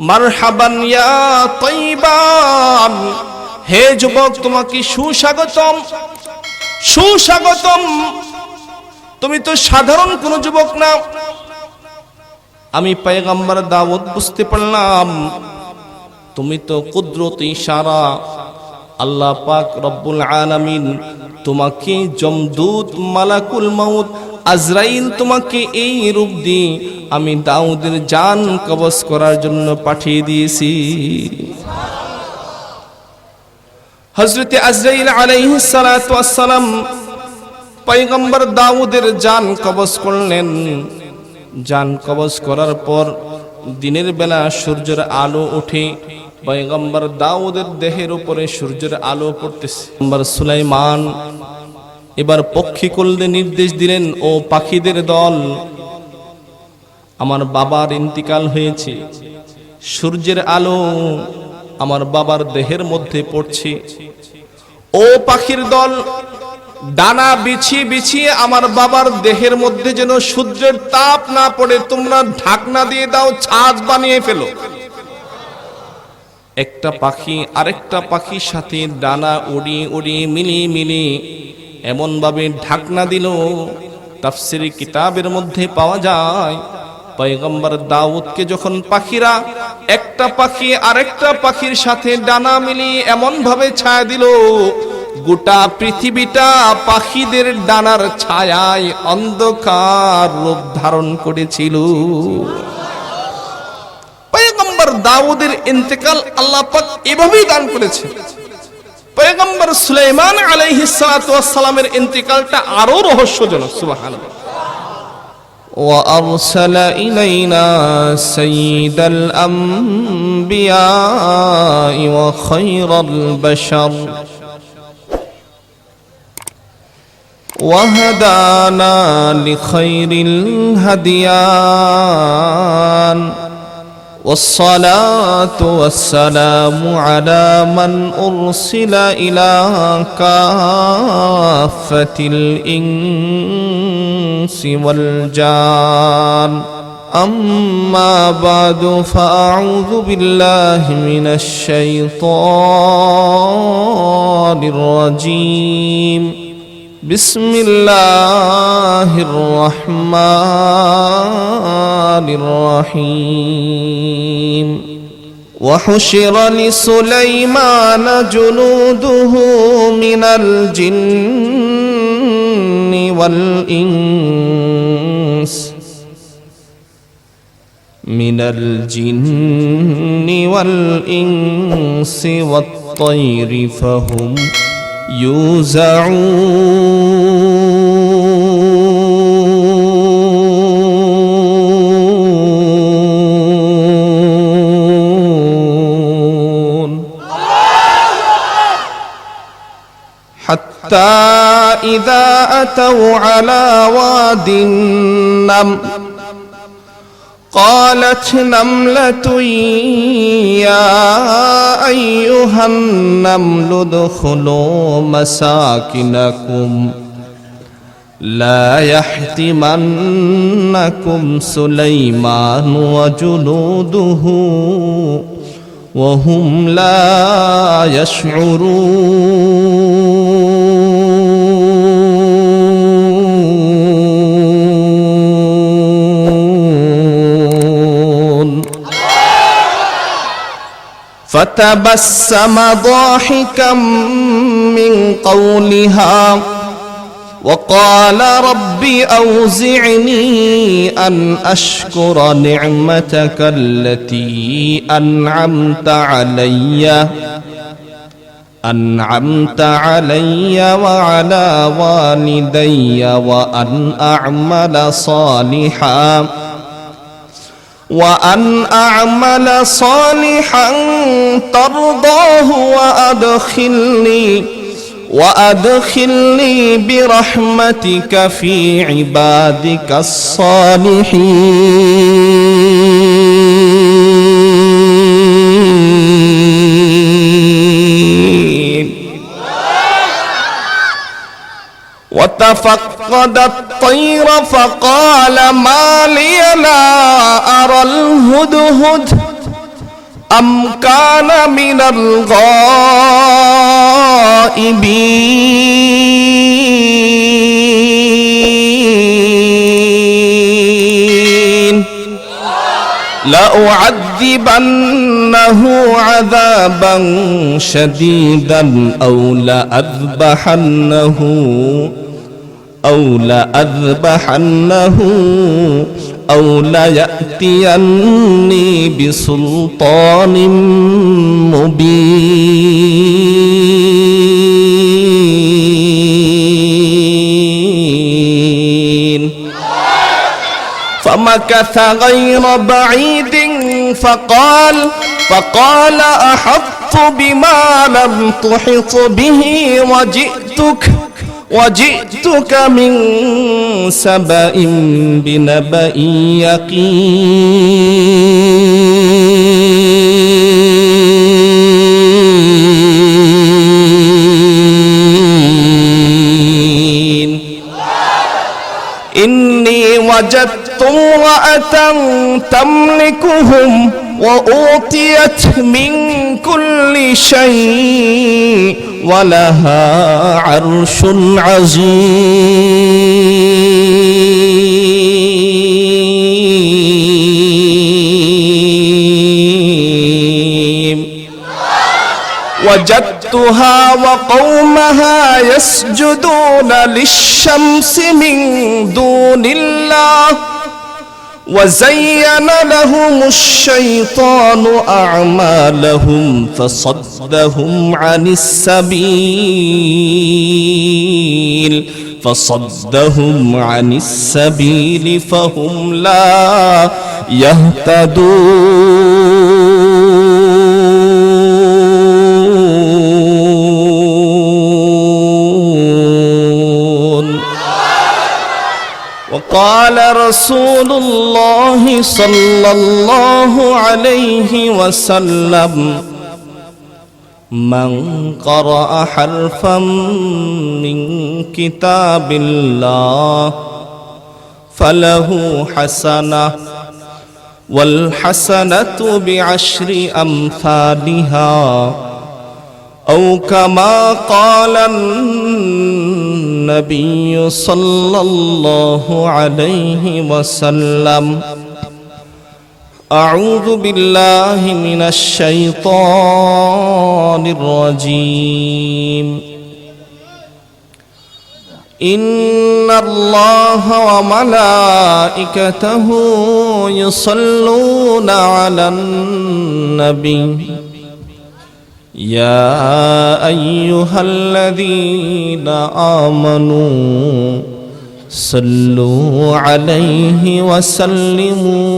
মারহাবান ইয়া তাইবান, হে যুবক তোমাকে সুস্বাগতম, সুস্বাগতম। তুমি তো সাধারণ কোন যুবক না। আমি পয়গম্বর দাউদ বুঝতে পারলাম তুমি তো কুদরত ইশারা, আল্লাহ পাক রব্বুল আলামিন তোমাকে যমদূত মালাকুল মাউত আজরাইল তোমাকে এই রূপ দিয়ে আমি দাউদের জান কবজ করার জন্য পাঠিয়ে দিয়েছি। হযরত আজরাইল আলাইহিস সালাতু ওয়াস সালাম পয়গম্বর দাউদের জান কবজ করলেন। জান কবজ করার পর দিনের বেলা সূর্যের আলো ওঠে, পয়গম্বর দাউদের দেহের উপরে সূর্যের আলো পড়তেছে। পয়গম্বর সুলাইমান এবার পক্ষীকুলকে নির্দেশ দিলেন, ও পাখিদের দল, আমার বাবার ইন্তিকাল হয়েছে, সূর্যের আলো আমার বাবার দেহের মধ্যে পড়ছে। ও পাখির দল, ডানা বিছিয়ে বিছিয়ে আমার বাবার দেহের মধ্যে যেন সূর্যের তাপ না পড়ে তোমরা ঢাকনা দিয়ে দাও, ছাদ বানিয়ে ফেলো। একটা পাখি আরেকটা পাখির সাথে ডানা উড়িয়ে উড়িয়ে মিলিয়ে মিলিয়ে এমন ভাবে ঢাকনা দিল, তাফসীরি কিতাবের মধ্যে পাওয়া যায় পয়গম্বর দাউদকে যখন পাখিরা একটা পাখি আরেকটা পাখির সাথে ডানা মিলিয়ে এমন ভাবে ছায়া দিল, গোটা পৃথিবীটা পাখিদের ডানার ছায়ায় অন্ধকার রূপ ধারণ করেছিল। পয়গম্বর দাউদের ইন্তেকাল আল্লাহ পাক এভাবেই দান করেছে। পয়গম্বর সুলাইমান আলাইহিস সালাতু ওয়াস সালামের ইন্তেকালটা আরো রহস্যজনক। সুবহানাল্লাহ। ওয়া আরসালা ইলাইনা সাইয়্যিদাল আমবিয়া ওয়া খায়রাল বাশার ওয়া হাদানা লিখায়রিল হাদিয়ান والصلاة والسلام على من أرسل إلى كافة الإنس والجان أما بعد فأعوذ بالله من الشيطان الرجيم بسم الله الرحمن الرحيم وحشر لسليمان جنوده من الجن والإنس والطير فهم يوزعون حتى إذا أتوا على واد النمل قالت نملة يا أيها النمل ادخلوا مساكنكم لا يحطمنكم سليمان وجنوده وهم لا يشعرون فتبسم ضاحكا من قولها وقال رب أوزعني أن أشكر نعمتك التي أنعمت علي وعلى والدي وأن أعمل صالحا ترضاه وأدخلني برحمتك في عبادك الصالحين وتفقد الطير فقال ما لي لا أرى الهدهد أم كان من الغائبين لأعذبنه عذابا شديدا أو ليأتيني بسلطان مبين فمكث غير بعيد فقال أحطت بما لم تحط به وجئتك من سبأ بنبأ يقين إني وجدت امرأة تملكهم وأوتيت من كل شيء ولها عرش عظيم وجدتها وقومها يسجدون للشمس من دون الله وزين لهم الشيطان أعمالهم فصدهم عن السبيل فهم لا يهتدون. وقال رسول الله صلى الله عليه وسلم من قرأ حرفا من كتاب الله فله حسنة والحسنة بعشر أمثالها أو كما قال النبي صلى الله عليه وسلم. أعوذ بالله من الشيطان الرجيم. إن الله وملائكته يصلون على النبي يا أيها الذين آمنوا صلوا عليه وسلموا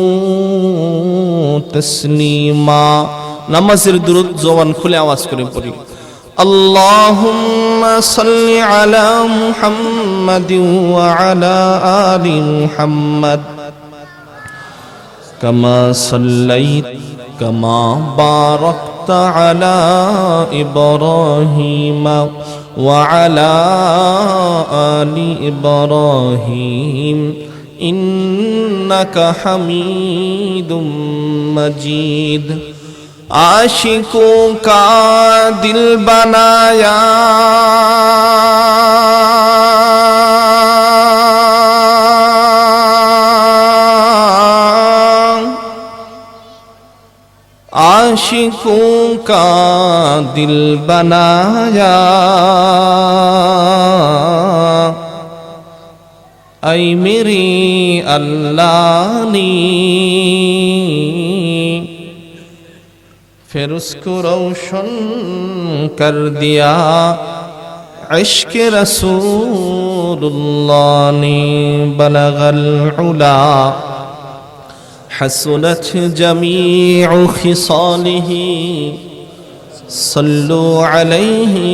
تسليما. নামাজের দুরূদ জবান খুলে আওয়াজ করে পড়ি। اللهم صل على محمد وعلى آل محمد كما باركت على إبراهيم وعلى آل إبراهيم إنك حميد مجيد. आशिकों का दिल बनाया आशिकों का दिल बनाया ऐ मेरे अल्लाह ने फिर उसको रोशन कर दिया इश्क रसूलुल्लाह ने बलगल उला हसनत जमीउ खिसालिही सल्लु अलैहि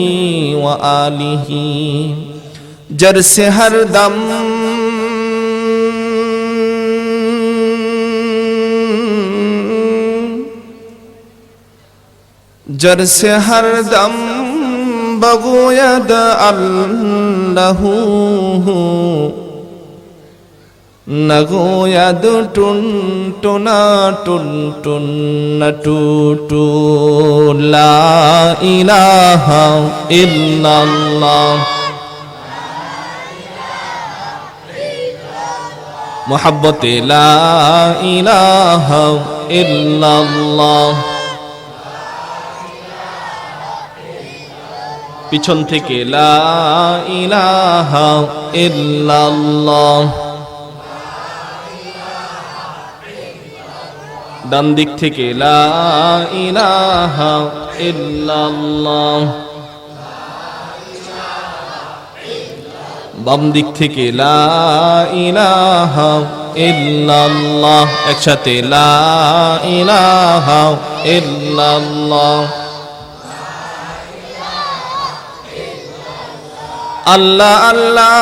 व आलिही. जर से हर दम जर से हर दम बगोयद अल्लाहू নগোয়াদু টুন টুনা টুন টুন টুটু লা ইলাহা ইল্লাল্লাহ মোহাব্বতে লা ইলাহা ইল্লাল্লাহ পিছন থেকে লা ইলাহা ইল্লাল্লাহ ডান দিক থেকে লা ইলাহা ইল্লাল্লাহ বাম দিক থেকে লা ইলাহা ইল্লাল্লাহ একসাথে লা ইলাহা ইল্লাল্লাহ আল্লাহ আল্লাহ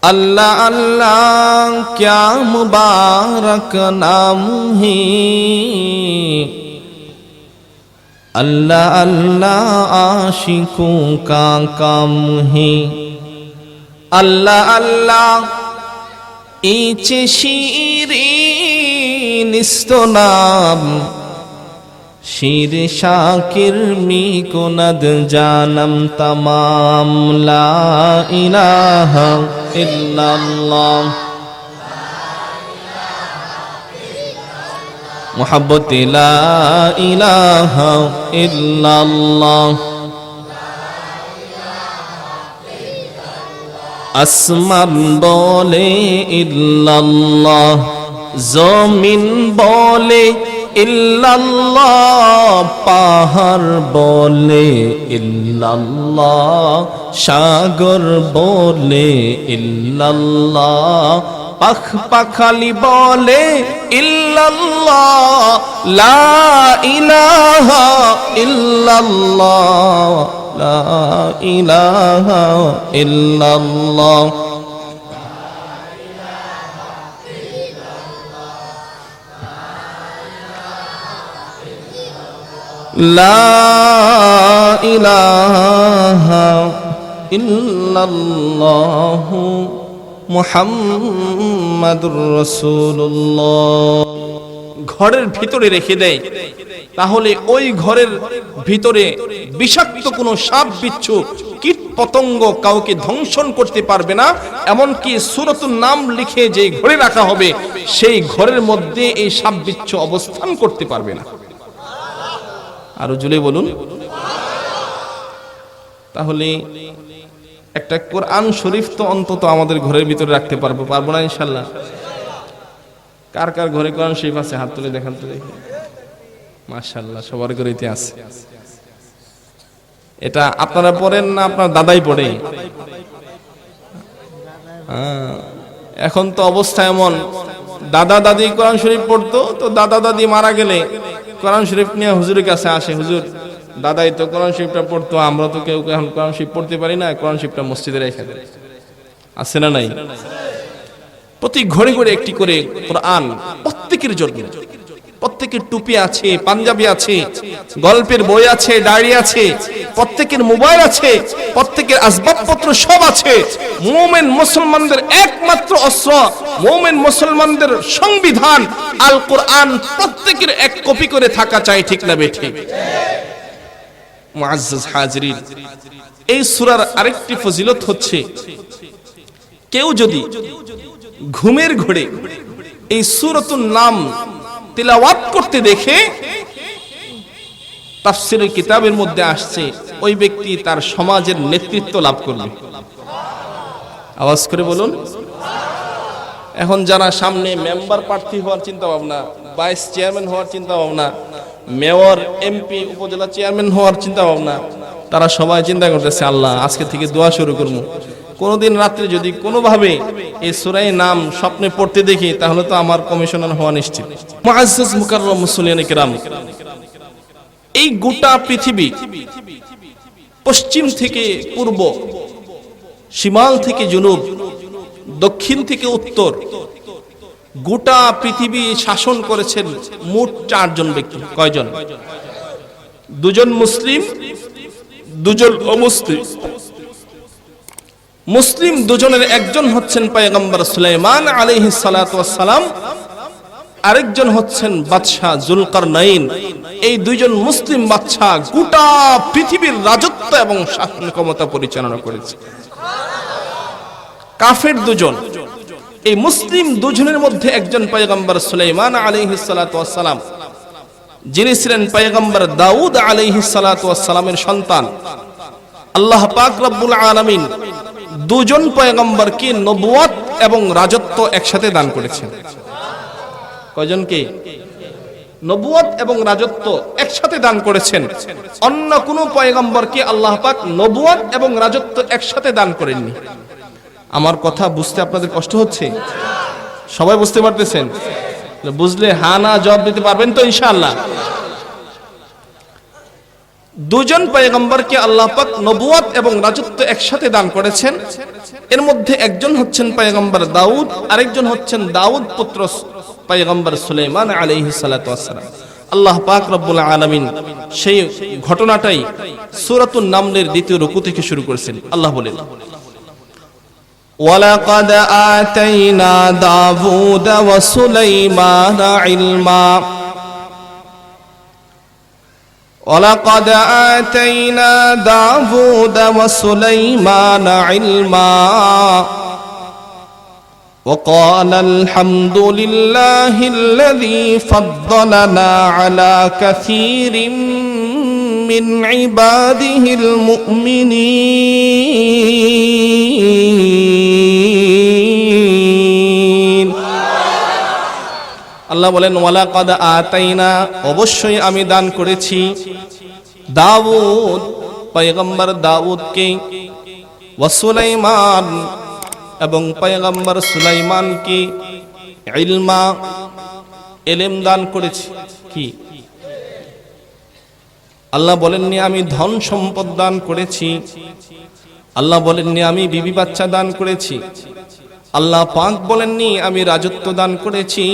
अल्लाह अल्लाह क्या मुबारक नाम है अल्लाह अल्लाह आशिकों का काम है अल्लाह अल्लाह इचे शीरीन निस्तनाम शीर शाकिर मी कुनद जानम तमाम ला इलाहा इल्लल्लाह मोहब्बत ला इलाहा इल्लल्लाह আসমান বলে ইল্লাল্লাহ জমিন বলে ইল্লাল্লাহ পাহাড় বলে ইল্লাল্লাহ সাগর বলে ইল্লাল্লাহ পাখ পাখালি বলে ইল্লাল্লাহ লা ইলাহা ইল্লাল্লাহ লা ইলাহা ইল্লাল্লাহ লা ইলাহা ইল্লাল্লাহ মুহাম্মাদুর রাসূলুল্লাহ ঘরের ভিতরে রেখে দেয় তাহলে ওই ঘরের ভিতরে বিষাক্ত কোনো সাপ বিচ্ছু কীট পতঙ্গ কাউকে ধ্বংসন করতে পারবে না এমনকি সূরাতুন নাম লিখে যে ঘরে রাখা হবে সেই ঘরের মধ্যে এই সাপ বিচ্ছু অবস্থান করতে পারবে না আরো জোরে বলুন তাহলে একটা কোরআন শরীফ তো অন্তত আমাদের ঘরের ভিতরে রাখতে পারবো না ইনশাআল্লাহ কার কার ঘরে কোরআন শরীফ আছে হাত তুলে দেখান তো দেখি মাশাআল্লাহ সবার ঘরেতে আছে এটা আপনারা পড়েন না আপনার দাদাই পড়ে এখন তো অবস্থা এমন দাদা দাদি কোরআন শরীফ পড়তো তো দাদা দাদি মারা গেলে কোরআন শরীফ নিয়ে হুজুরের কাছে আসে হুজুর দাদাই তো কোরআন শরীফটা পড়তো আমরা তো কেউ এখন কোরআন শরীফ পড়তে পারি না কোরআন শরীফটা মসজিদে রেখে দেয় আছে না নাই প্রতি ঘরে ঘরে একটি করে কোরআন প্রত্যেকের জন্য প্রত্যেকের টুপি আছে পাঞ্জাবি আছে গল্পের বই আছে ডায়েরি আছে প্রত্যেকের মোবাইল আছে প্রত্যেকের আসবাবপত্র সব আছে মুমিন মুসলমানদের একমাত্র অস্ত্র মুমিন মুসলমানদের সংবিধান আল কোরআন প্রত্যেকের এক কপি করে থাকা চাই ঠিক না বেঠিক মুআজ্জাজ হাজিরিন এই সূরার আরেকটি ফজিলত হচ্ছে কেউ যদি ঘুমের ঘোরে এই সূরাতুন নাম তিলাওয়াত করতে দেখে তাফসীরের কিতাবের মধ্যে আসছে ওই ব্যক্তি তার সমাজের নেতৃত্ব লাভ করবে আওয়াজ করে বলুন এখন যারা সামনে মেম্বার প্রার্থী হওয়ার চিন্তা ভাবনা ভাইস চেয়ারম্যান হওয়ার চিন্তা ভাবনা মেয়র এমপি উপজেলা চেয়ারম্যান হওয়ার চিন্তা ভাবনা তারা সবাই চিন্তা করতেছে আল্লাহ আজকে থেকে দোয়া শুরু করব কোনদিন রাত্রে যদি কোনোভাবে এই সূরার নাম স্বপ্নে পড়তে দেখি তাহলে তো আমার কমিশনার হওয়া নিশ্চিত মুআজ্জাজ মুকাররম মুসলিয়ানে কিরাম এই গোটা পৃথিবী পশ্চিম থেকে পূর্ব শিমাল থেকে জুনুব দক্ষিণ থেকে উত্তর গোটা পৃথিবী শাসন করেছেন মোট 4 জন ব্যক্তি কয়জন 2 জন মুসলিম দুজন অমুসলিম, মুসলিম দুজনের একজন হচ্ছেন পয়গম্বর সুলাইমান আলাইহিস সালাতু ওয়াস সালাম, আরেকজন হচ্ছেন বাদশা যুলকারনাইন। এই দুইজন মুসলিম বাদশা গোটা পৃথিবীর রাজত্ব এবং শাসন ক্ষমতা পরিচালনা করেছে। কাফের দুজন, এই মুসলিম দুজনের মধ্যে একজন পয়গম্বর সুলাইমান আলাইহিস সালাতু ওয়াস সালাম, যিনি ছিলেন পয়গম্বর দাউদ আলাইহিস সালাতু ওয়াস সালামের সন্তান। আল্লাহ পাক রব্বুল আলামিন দুজন পয়গম্বরকে নবুয়ত এবং রাজত্ব একসাথে দান করেছেন। কয়জনকে? নবুয়ত এবং রাজত্ব একসাথে দান করেছেন। অন্য কোন পয়গম্বরকে আল্লাহ পাক নবুয়ত এবং রাজত্ব একসাথে দান করেননি। আমার কথা বুঝতে আপনাদের কষ্ট হচ্ছে? সবাই বুঝতে পারতেছেন? বুঝলে হা না জবাব দিতে পারবেন তো ইনশাআল্লাহ। দুজন পয়গম্বরকে আল্লাহ পাক নবুয়ত এবং রাজত্ব একসাথে দান করেছেন। এর মধ্যে একজন হচ্ছেন পয়গম্বর দাউদ, আরেকজন হচ্ছেন দাউদ পুত্র পয়গম্বর সুলাইমান আলাইহিস সালাতু ওয়াস সালাম। আল্লাহ পাক রব্বুল আলামিন সেই ঘটনাটাই সূরাতুন নামলের দ্বিতীয় রুকু থেকে শুরু করেছেন। আল্লাহ বলেন, ওয়ালাকাদ আতাইনা দাউদ ওয়া সুলাইমানা ইলমা ولقد آتينا داود وسليمان علما وقال الحمد لله الذي فضلنا على كثير من عباده المؤمنين। আল্লাহ বলেন, ওয়ালাকাদ আতাইনা, অবশ্যই আমি দান করেছি দাউদ, পয়গম্বর দাউদকে, ওয়া সুলাইমান, এবং পয়গম্বর সুলাইমানকে, ইলমা, ইলম দান করেছি। কি আল্লাহ বলেননি আমি ধন সম্পদ দান করেছি, আল্লাহ বলেননি আমি বিবি বাচ্চা দান করেছি, আল্লাহ পাক বলেননি আমি রাজত্ব দান করেছি,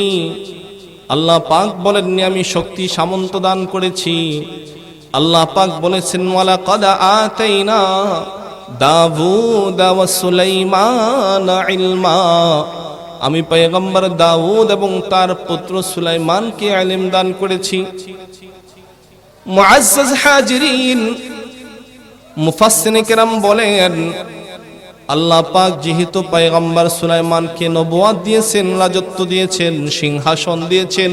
আল্লাহ পাক বলেননি আমি শক্তি সামন্ত দান করেছি। আল্লাহ পাক বলেছেন, ওয়ালাকাদ আতাইনা দাউদ ওয়া সুলাইমান ইলমা, আমি পয়গম্বর দাউদ এবং তার পুত্র সুলাইমানকে ইলম দান করেছি। মুআজ্জাজ হাজিরিন, মুফাসসিরিন কেরাম বলেন, আল্লাহ পাক যেহেতু পয়গম্বর সুলাইমানকে নবুয়ত দিয়েছেন, রাজত্ব দিয়েছেন, সিংহাসন দিয়েছেন,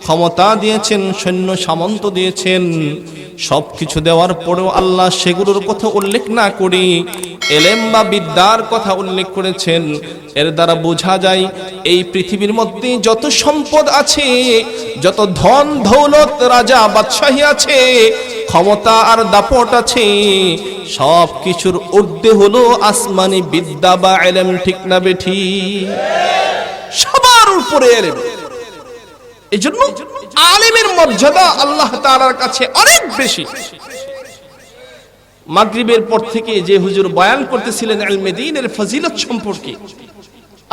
ক্ষমতা দিয়েছেন, সৈন্য সামন্ত দিয়েছেন, সবকিছু দেওয়ার পরেও আল্লাহ সেগুলোর কথা উল্লেখ না করে ইলম বা বিদ্যার কথা উল্লেখ করেছেন। এর দ্বারা বোঝা যায় এই পৃথিবীর মধ্যে যত সম্পদ আছে, যত ধন দৌলত, রাজা বাদশাহী আছে, ক্ষমতা আর দাপট আছে, সব কিছুর ঊর্ধ্বে হলো আসমানি বিদ্যা বা ইলম। ঠিক না বেঠি? সবার উপরে ইলম। এজন্য আলেমের মর্যাদা আল্লাহ তাআলার কাছে অনেক বেশি। মাগরিবের পর থেকে যে হুজুর বয়ান করতেছিলেন ইলমে দ্বীনের ফজিলত সম্পর্কে,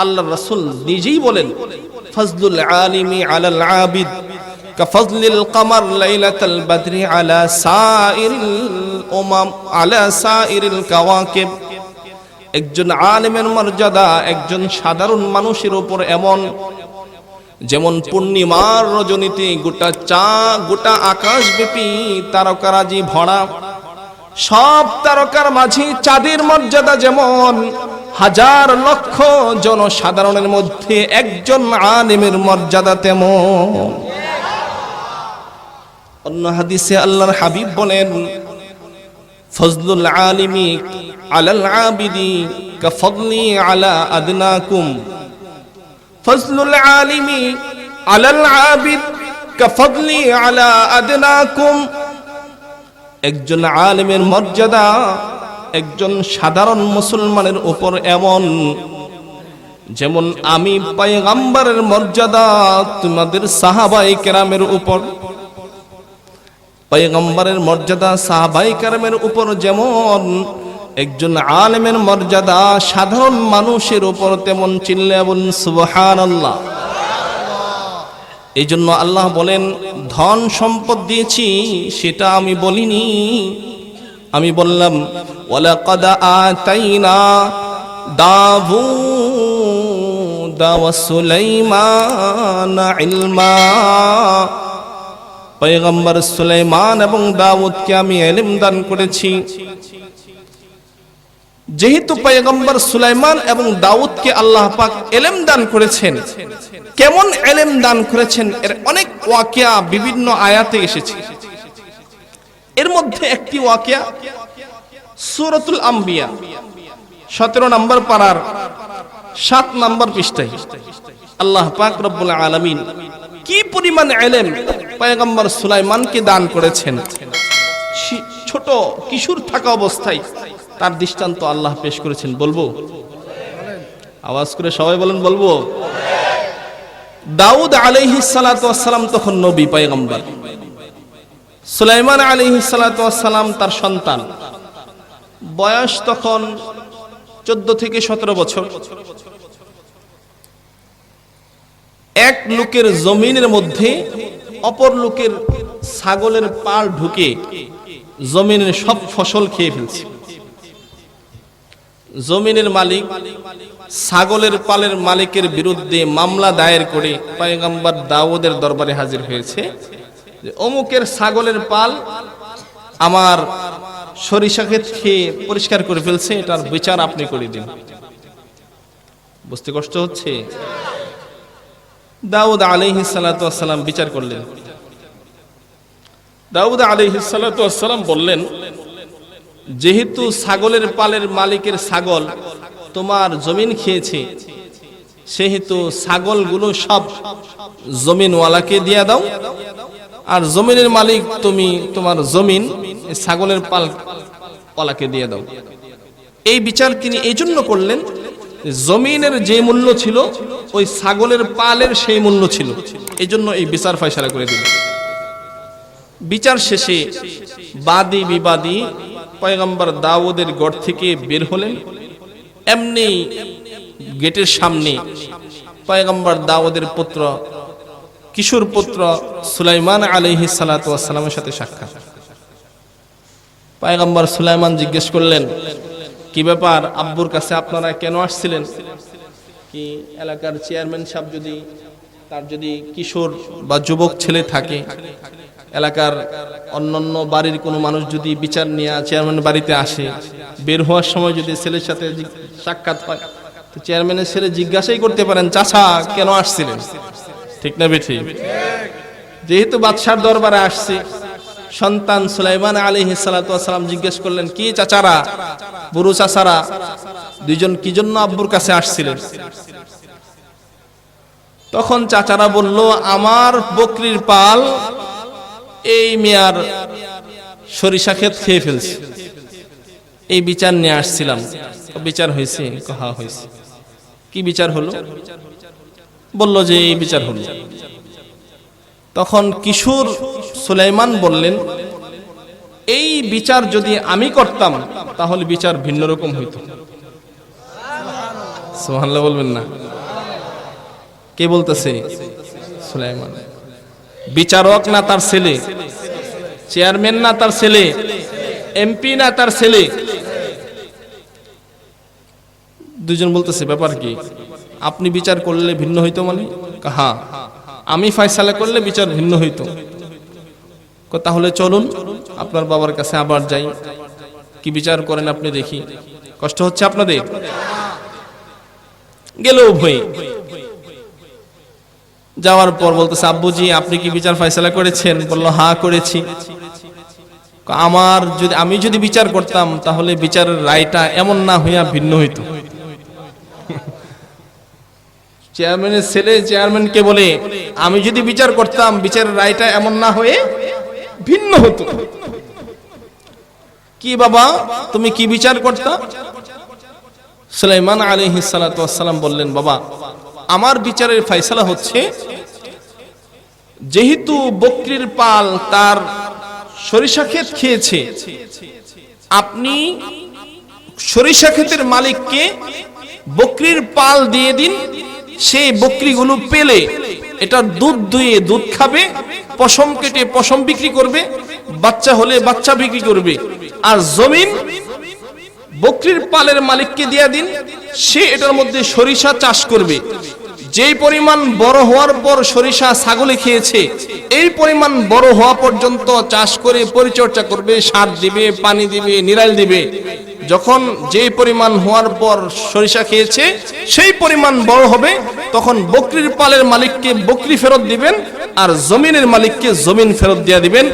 আল্লাহর রাসূল নিজেই বলেন, ফজলুল আলিমি আলাল আবিদ কাফজলিল কমর লাইলাতাল বদরি আলা সাইরিল উমাম আলা সাইরিল কাওয়াকিব। একজন আলেমের মর্যাদা একজন সাধারণ মানুষের উপর এমন, যেমন পূর্ণিমার রজনীতে গোটা আকাশব্যাপী তারকারাজি ভরা, সব তারকার মাঝে চাঁদের মর্যাদা যেমন, হাজার লক্ষ জনসাধারণের মধ্যে একজন আলেমের মর্যাদা তেমন। অন্য হাদিসে আল্লাহর হাবিব বলেন, ফজলুল আলিমি আলাল আবিদি কাফদলি আলা আদনাকুম, ফজলুল আলিমি আলাল আবিদ কাফদলি আলা আদনাকুম। একজন আলেমের মর্যাদা একজন সাধারণ মুসলমানের উপর এমন, যেমন আমি পয়গম্বরের মর্যাদা তোমাদের সাহাবায়ে কেরামের উপর। পয়গম্বরের মর্যাদা সাহাবায়ে কেরামের উপর যেমন, একজন আলেমের মর্যাদা সাধারণ মানুষের উপর তেমন। চিল্লায়া বলুন সুবহানাল্লাহ। এই জন্য আল্লাহ বলেন, ধন সম্পদ দিয়েছি সেটা আমি বলিনি, আমি বললাম ওয়ালাকাদ আতাইনা দাউদা ওয়া সুলাইমান ইলমা, পয়গম্বর সুলাইমান এবং দাউদকে আমি ইলম দান করেছি। যেহেতু পয়গম্বর সুলাইমান এবং দাউদকে আল্লাহ পাক ইলম দান করেছেন, কেমন ইলম দান করেছেন এর অনেক ওয়াকিয়া বিভিন্ন আয়াতে এসেছে। এর মধ্যে একটি ওয়াকিয়া সূরাতুল আম্বিয়া 17 নম্বর পারার 7 নম্বর পৃষ্ঠায় আল্লাহ পাক রব্বুল আলামিন কি পরিমাণ ইলম পয়গম্বর সুলাইমানকে দান করেছেন। ছোট কিশোর থাকা অবস্থায় তার দৃষ্টান্ত আল্লাহ পেশ করেছেন। বলবো? আওয়াজ করে সবাই বলেন বলবো। দাউদ আলাইহিস সালাতু ওয়াস সালাম তখন নবী পয়গম্বর, সুলাইমান আলাইহিস সালাতু ওয়াস সালাম তার সন্তান। বয়স তখন 14 থেকে 17 বছর। এক লোকের জমিনের মধ্যে অপর লোকের ছাগলের পাল ঢুকে জমিনের সব ফসল খেয়ে ফেলছে। জমিনের মালিক ছাগলের পালের মালিকের বিরুদ্ধে মামলা দায়ের করে পয়গম্বর দাউদের দরবারে হাজির হয়েছে যে অমুকের ছাগলের পাল আমার সরিষা ক্ষেত খেয়ে পরিষ্কার করে ফেলছে, এটার বিচার আপনি করে দিন। বুঝতে কষ্ট হচ্ছে? দাউদ আলাইহিস সালাতু ওয়াস সালাম বিচার করলেন। দাউদ আলাইহিস সালাতু ওয়াস সালাম বললেন, যেহেতু ছাগলের পালের মালিকের ছাগল তোমার জমিন খেয়েছে, সেহেতু ছাগলগুলো সব জমিনওয়ালাকে দিয়ে দাও, আর জমিনের মালিক তুমি তোমার জমিন ছাগলের পাল ওয়ালাকে দিয়ে দাও। এই বিচার তিনি এই জন্য করলেন, জমিনের যে মূল্য ছিল ওই ছাগলের পালের সেই মূল্য ছিল, এই জন্য এই বিচার ফয়সালা করে দিলেন। বিচার শেষে বাদী বিবাদী পয়গম্বর দাউদের গড় থেকে বের হলেন। এমনি গেটের সামনে পয়গম্বর দাউদের পুত্র কিশোর পুত্র সুলাইমান আলাইহিস সালাতু ওয়াস সালামের সাথে সাক্ষাৎ। পয়গম্বর সুলাইমান জিজ্ঞেস করলেন, কি ব্যাপার, আব্বুর কাছে আপনারা কেন আসছিলেন? কি এলাকার চেয়ারম্যান সাহেব যদি তার যদি কিশোর বা যুবক ছেলে থাকে, এলাকার অন্যান্য বাড়ির কোনো মানুষ যদি বিচার নিয়ে চেয়ারম্যান বাড়িতে আসে, বের হওয়ার সময় যদি ছেলের সাথে সাক্ষাৎ হয়, তো চেয়ারম্যানের ছেলে জিজ্ঞাসাই করতে পারেন, চাচা কেন আসছিলেন? ঠিক না বেঠিক? যেহেতু বাদশার দরবারে আসছে, সন্তান সুলাইমান আলাইহিস সালাতু ওয়াস সালাম জিজ্ঞেস করলেন, কি চাচারা, বুড়ো চাচারা দুইজন কি জন্য আব্বুর কাছে আসছিলেন? তখন চাচারা বলল, আমার বকরির পাল এই মিয়ার সরিষা ক্ষেত খেয়ে ফেলছে, এই বিচার নিয়ে আসছিলাম। বিচার হয়েছে? হ্যাঁ হয়েছে। কি বিচার হলো? বলল যে এই বিচার হলো। তখন কিশোর সুলাইমান বললেন, এই বিচার যদি আমি করতাম তাহলে বিচার ভিন্ন রকম হইতো। সুবহানাল্লাহ বলবেন না? কে বলতেছে? সুলাইমান। বিচারক না তার ছেলে, চেয়ারম্যান না তার ছেলে, এমপি না তার ছেলে। দুজন বলতেছে, ব্যাপার কি? আপনি বিচার করলে ভিন্ন হইতো মানে? হ্যাঁ, আমি ফয়সালা করলে বিচার ভিন্ন হইতো। তাহলে চলুন আপনার বাবার কাছে আবার যাই, কি বিচার করেন আপনি দেখি। কষ্ট হচ্ছে আপনাদের? গেল উভয়ে। যাওয়ার পর বলতেছে, আব্বুজি আপনি কি বিচার ফয়সালা করেছেন? বললো, হ্যাঁ করেছি। আমি যদি বিচার করতাম তাহলে বিচারের রায়টা এমন না হইয়া ভিন্ন হইতো। চেয়ারম্যানের ছেলে চেয়ারম্যানকে বলে, আমি যদি বিচার করতাম বিচারের রায়টা এমন না হয়ে ভিন্ন হতো। কি বাবা, তুমি কি বিচার করতা? সুলাইমান আলাইহিস সালাতু ওয়াস সালাম বললেন, বাবা আমার বিচারের ফয়সালা হচ্ছে, যেহেতু বকরির পাল তার সরিষা ক্ষেত খেয়েছে, আপনি সরিষা ক্ষেতের মালিককে বকরির পাল দিয়ে দিন। সেই বকরিগুলো পেলে এটা দুধ দুয়ে দুধ খাবে, পশম কেটে পশম বিক্রি করবে, বাচ্চা হলে বাচ্চা বিক্রি করবে। আর জমিন বকরির পালের মালিককে দিয়ে দিন, সে এটার মধ্যে সরিষা চাষ করবে। যেই পরিমাণ বড় হওয়ার পর সরিষা ছাগলে খেয়েছে, এই পরিমাণ বড় হওয়া পর্যন্ত চাষ করে পরিচর্যা করবে, সার দিবে, পানি দিবে, নিড়াল দিবে। যখন যেই পরিমাণ হওয়ার পর সরিষা খেয়েছে সেই পরিমাণ বড় হবে, তখন বকরির পালের মালিককে বকরি ফেরত দিবেন আর জমিনের মালিককে জমিন ফেরত দিয়ে দিবেন।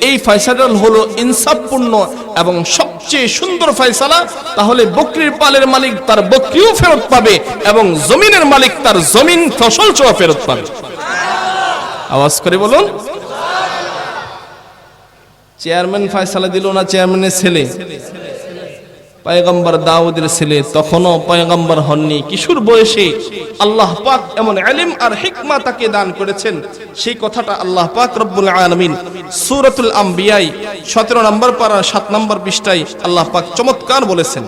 এই ফয়সালা হলো ইনসাফপূর্ণ এবং সবচেয়ে সুন্দর ফয়সালা। তাহলে বকরির পালের মালিক তার বকরিও ফেরত পাবে এবং জমিনের মালিক তার জমিন ফসল সহ ফেরত পাবে। আওয়াজ করে বলুন। চেয়ারম্যান ফয়সালা দিল না চেয়ারম্যানের ছেলে? পয়গম্বর দাউদের ছেলে, তখনও পয়গম্বর হননি, কিশোর বয়সে আল্লাহ পাক এমন ইলম আর হিকমা তাকে দান করেছেন। সেই কথাটা আল্লাহ পাক রব্বুল আলামিন সূরাতুল আম্বিয়া 17 নম্বর পারা 7 নম্বর পৃষ্ঠায় আল্লাহ পাক চমৎকার বলেছেন।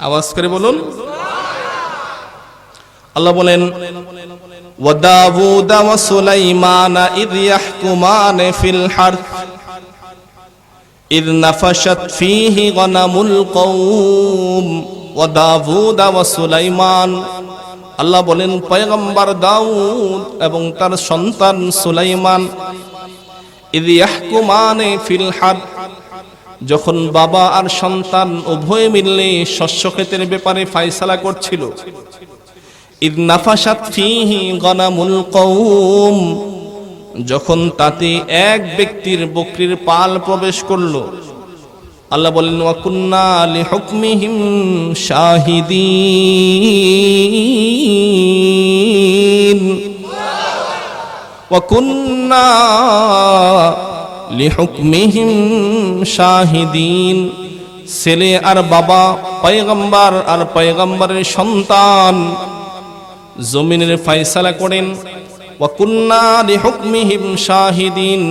আওয়াজ করে বলুন। আল্লাহ বলেন, ওয়া দাউদ ওয়া সুলাইমান ইয ইয়াহকুমান ফিল হারথ إذ نفشت فيه غنم القوم وداوود وسليمان। আল্লাহ বলেন পয়গম্বর দাউদ এবং তার সন্তান সুলাইমান ইয ইয়াহকুমানে ফিল হারথ, যখন বাবা আর সন্তান উভয়ে মিলে শস্য ক্ষেতের ব্যাপারে ফয়সালা করছিল। ইয নাফাশাত ফীহি গনামুল কওম, যখন তাতে এক ব্যক্তির বকরির পাল প্রবেশ করলো। আল্লাহ বলেন ওয়া কুন্না লিহুকমিহিম শাহিদিন, ওয়া কুন্না লিহুকমিহিম শাহিদিন। ছেলে আর বাবা, পয়গম্বর আর পয়গম্বরের সন্তান জমিনের ফয়সালা করেন। ওয়া কুন্না লিহুকমিহিম শাহিদিন।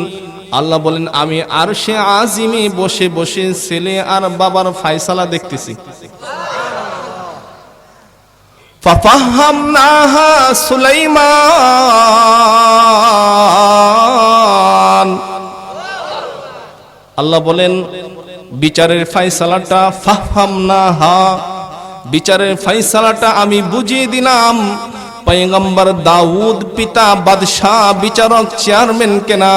আল্লাহ বলেন আমি আরশে আজিমে বসে বসে ছেলে আর বাবার ফয়সালা দেখতেছি। ফাফাহামনাহা সুলাইমান। আল্লাহ বলেন বিচারের ফয়সালাটা ফাফাহামনাহা, বিচারের ফয়সালাটা আমি বুঝিয়ে দিলাম। পয়গম্বর দাউদ পিতা বাদশাহ বিচারক চেয়ারম্যান কেনা।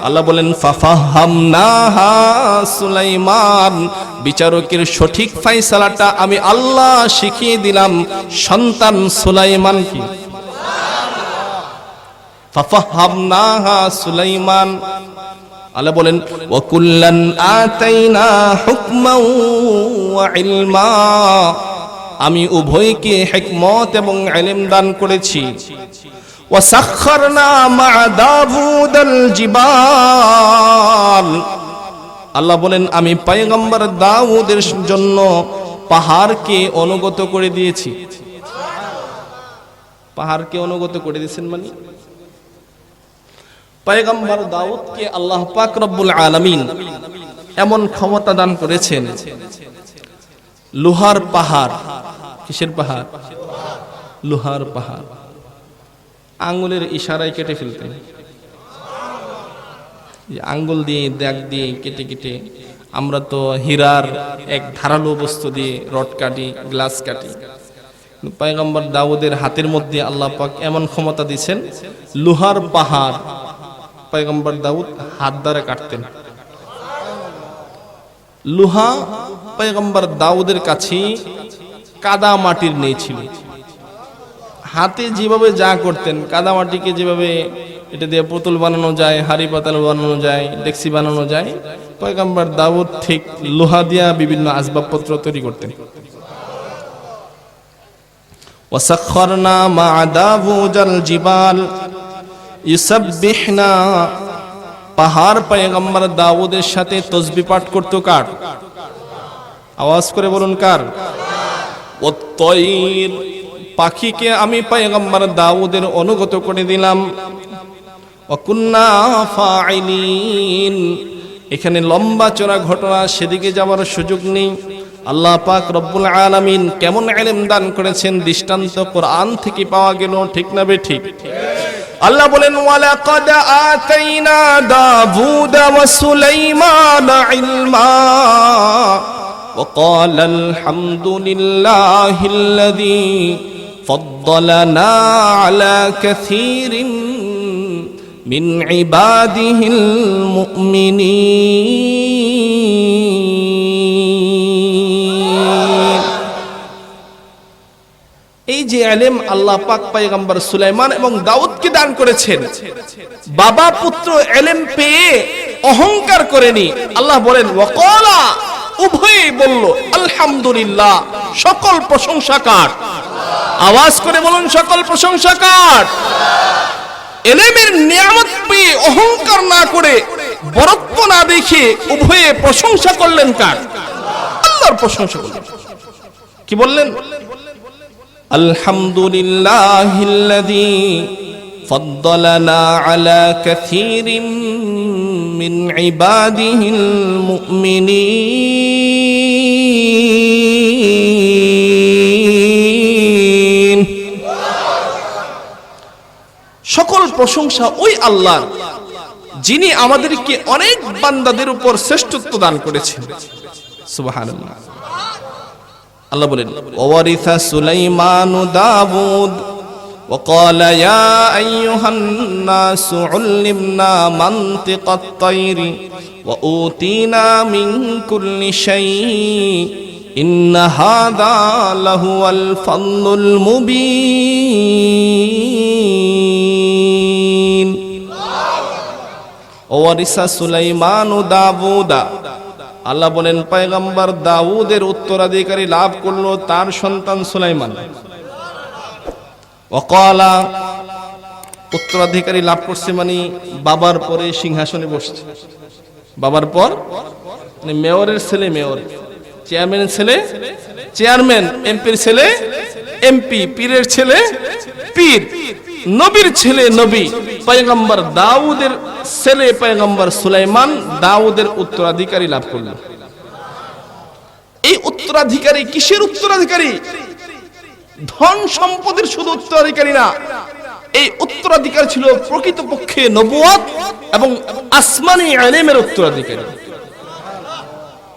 আল্লাহ বলেন ফাফাহামনাহা সুলাইমান, বিচারকের সঠিক ফয়সালাটা আমি আল্লাহ শিখিয়ে দিলাম সন্তান সুলাইমানকে। ফাফাহামনাহা সুলাইমান। আল্লাহ বলেন ওয়া কুল্লান আতাইনা হুকমান ওয়া ইলমা, আমি উভয়কে হিকমত এবং ইলম দান করেছি। ওয়া সাখখারনা মা দাউদাল জিবাল। আল্লাহ বলেন আমি পয়গম্বর দাউদের জন্য পাহাড়কে অনুগত করে দিয়েছি। পাহাড়কে অনুগত করে দিয়েছেন মানে পয়গম্বর দাউদকে আল্লাহ পাক রব্বুল আলামিন এমন ক্ষমতা দান করেছেন, লোহার পাহাড়। কিসের পাহাড়? লোহার পাহাড় আঙ্গুলের ইশারায় কেটে ফেলতেন। আঙ্গুল দিয়ে দাগ দিয়ে কেটে কেটে, আমরা তো হীরার এক ধারালো বস্তু দিয়ে রড কাটি, গ্লাস কাটি। পয়গম্বর দাউদের হাতের মধ্যে আল্লাহ পাক এমন ক্ষমতা দিয়েছেন, লোহার পাহাড় পয়গম্বর দাউদ হাত দ্বারা কাটতেন। লোহা পয়গম্বর দাউদের কাছে কাদা মাটির নেই ছিল। হাতে যেভাবে যা করতেন, কাদা মাটিকে যেভাবে এটা দিয়ে পুতুল বানানো যায়, হাড়ি পাতাল বানানো যায়, ডেক্সি বানানো যায়, পয়গম্বর দাউদ ঠিক লোহা দিয়া বিভিন্ন আসবাবপত্র তৈরি করতেন। ওয়াসাখখারনা মা দাউদাল জিবাল ইউসাব্বিহনা, পাহাড় পয়গম্বর দাউদের সাথে তাসবিহ পাঠ করত। কার? আওয়াজ করে বলুন কার? ওয়াত-তায়র, পাখিকে আমি পয়গম্বর দাউদের অনুগত করে দিলাম। ওয়া কুন্না ফাইলিন, এখানে লম্বা চড়া ঘটনা, সেদিকে যাওয়ার সুযোগ নেই। আল্লাহ পাক রব্বুল আলামিন কেমন ইলম দান করেছেন দৃষ্টান্ত কোরআন থেকে পাওয়া গেল, ঠিক না বে ঠিক? আল্লাহ বলেন ওয়ালাকাদ আতাইনা দাউদ ওয়া সুলাইমানা ইলমা وقال الحمد لله الذي فضلنا على كثير من عباده المؤمنين এই যে ইলম আল্লাহ পাক পয়গম্বর সুলাইমান এবং দাউদকে দান করেছেন, বাবা পুত্র ইলম পেয়ে অহংকার করেনি। আল্লাহ বলেন ওয়াকালা, উভয়ে বলল আলহামদুলিল্লাহ, সকল প্রশংসা কার? আওয়াজ করে বলুন সকল প্রশংসা কার? ইলমের নিয়ামত পেয়ে অহংকার না করে, বরত্ব না দেখে উভয়ে প্রশংসা করলেন কার? আল্লাহর প্রশংসা করলেন। কি বললেন? আলহামদুলিল্লাহিল্লাযী ফাদ্দালানা আলা কাসীরিন মিন ইবাদিহিল মুমিনিন। সকল প্রশংসা ওই আল্লাহর, যিনি আমাদেরকে অনেক বান্দাদের উপর শ্রেষ্ঠত্ব দান করেছেন। সুবহানাল্লাহ। আল্লাহ বলেন ওয়ারিসা সুলাইমানু দাউদ وقال يا أيها الناس علمنا منطق الطير وأوتينا من كل شيء إن هذا لهو الفضل المبين ওয়ারিসা সুলাইমানু দাউদ। আল্লাহ বলেন পয়গম্বর দাউদের উত্তরাধিকারী লাভ করলো তার সন্তান সুলাইমান। ওয়াকালা, উত্তরাধিকারী লাভ করছে মানে বাবার পরে সিংহাসনে বসছে। বাবার পর মানে মেয়রের ছেলে মেয়র, চেয়ারম্যানের ছেলে চেয়ারম্যান, এমপির ছেলে এমপি, পীরের ছেলে পীর, নবীর ছেলে নবী। পয়গম্বর দাউদের ছেলে পয়গম্বর সুলাইমান দাউদের উত্তরাধিকারী লাভ করলেন। এই উত্তরাধিকারী কিসের উত্তরাধিকারী? ধন সম্পদের শুধু উত্তরাধিকারী না, এই উত্তরাধিকার ছিল প্রকৃতপক্ষে নবুয়ত এবং আসমানী ইলমের উত্তরাধিকারী।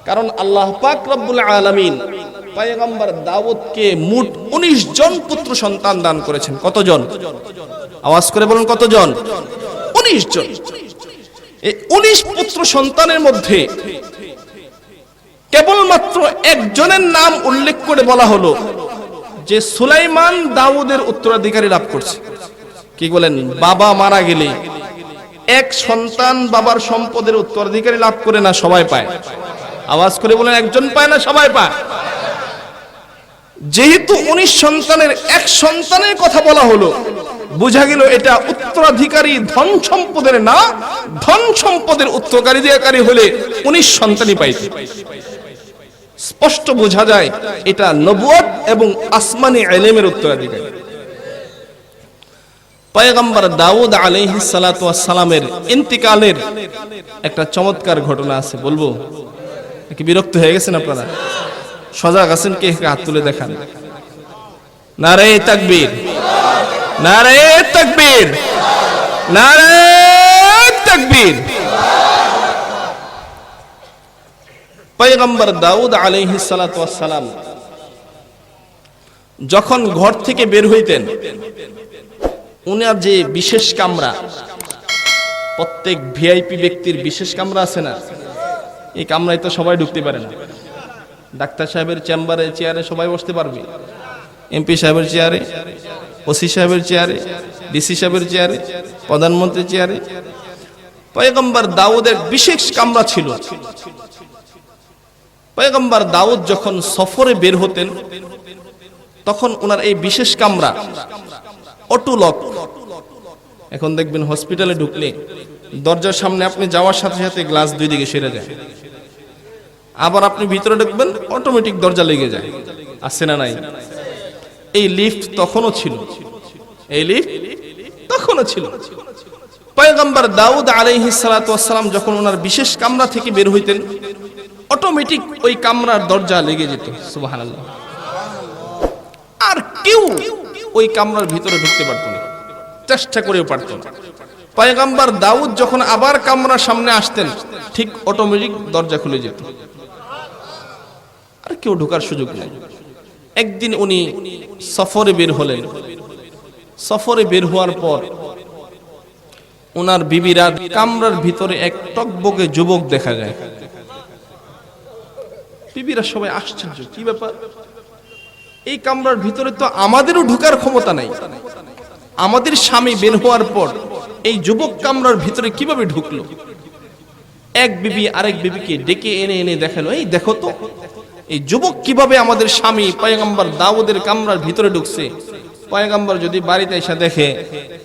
কারণ আল্লাহ পাক রব্বুল আলামিন পয়গম্বর দাউদকে মোট 19 জন পুত্র সন্তান দান করেছেন। কতজন? আওয়াজ করে বলুন কতজন? 19 জন। এই 19 পুত্র সন্তানের মধ্যে কেবলমাত্র একজনের নাম উল্লেখ করে বলা হলো যে সুলাইমান দাউদের উত্তরাধিকারী লাভ করছে। কি বলেন? বাবা মারা গেলে এক সন্তান বাবার সম্পদের উত্তরাধিকারী লাভ করে না, সবাই পায়? আওয়াজ করে বলেন একজন পায় না সবাই পায়? যেহেতু 19 সন্তানের এক সন্তানের কথা বলা হলো, বোঝা গেল এটা উত্তরাধিকারী ধন সম্পদের না, ধন সম্পদের উত্তরাধিকারী হলে 19 সন্তানই পাইত। স্পষ্ট বোঝা যায় এটা নবুয়ত এবং আসমানী ইলমের উত্তরাধিকারী। পয়গম্বর দাউদ আলাইহিস সালাতু ওয়াস সালামের ইন্তিকালের একটা চমৎকার ঘটনা আছে, বলবো? কি বিরক্ত হয়ে গেছেন আপনারা? সজাগ আছেন? কে হাত তুলে দেখান। নারে তাকবীর, নারে তাকবীর, নারে তাকবীর। পয়গম্বর দাউদ আলাইহিস সালাতু ওয়াস সালাম যখন ঘর থেকে বের হইতেন, উনার যে বিশেষ কামরা, প্রত্যেক ভিআইপি ব্যক্তির বিশেষ কামরা আছে না, এই কামরায় তো সবাই ঢুকতে পারে না। ডাক্তার সাহেবের চেম্বারে চেয়ারে সবাই বসতে পারবে, এমপি সাহেবের চেয়ারে, ওসি সাহেবের চেয়ারে, ডিসি সাহেবের চেয়ারে, প্রধানমন্ত্রীর চেয়ারে। পয়গম্বর দাউদের বিশেষ কামরা ছিল। পয়গম্বর দাউদ যখন সফরে বের হতেন, তখন ওনার এই বিশেষ কামরা অটো লক। এখন দেখবেন হসপিটালে ঢুকলে দরজার সামনে আপনি যাওয়ার সাথে সাথে গ্লাস দুই দিকে সরে যায়, আবার আপনি ভিতরে ঢুকবেন অটোমেটিক দরজা লেগে যায়। আছে না নাই? এই লিফট তখনও ছিল, এই লিফট তখনও ছিল। পয়গম্বর দাউদ আলাইহিস সালাতু ওয়াস সালাম যখন ওনার বিশেষ কামরা থেকে বের হইতেন, অটোমেটিক ওই কামরার দরজা লেগে যেত। সুবহানাল্লাহ। আর কেউ ওই কামরার ভিতরে ঢুকতে পারত না। চেষ্টা করেও পারত না। পয়গম্বর দাউদ যখন আবার কামরার সামনে আসতেন, ঠিক অটোমেটিক দরজা খুলে যেত, আর কেউ ঢোকার সুযোগ নেই। একদিন উনি সফরে বের হলেন। সফরে বের হওয়ার পর ওনার বিবিরা কামরার ভিতরে এক টকবকে যুবক দেখা যায়। বিবিরা সবাই আশ্চর্য, কি ব্যাপার, এই কামরার ভিতরে তো আমাদেরও ঢোকার ক্ষমতা নাই, আমাদের স্বামী বের হওয়ার পর এই যুবক কামরার ভিতরে কিভাবে ঢুকলো? এক বিবি আরেক বিবিকে ডেকে এনে এনে দেখালো, এই দেখো তো এই যুবক কিভাবে আমাদের স্বামী পয়গম্বর দাউদের কামরার ভিতরে ঢুকছে। পয়গম্বর যদি বাড়িতে এসে দেখে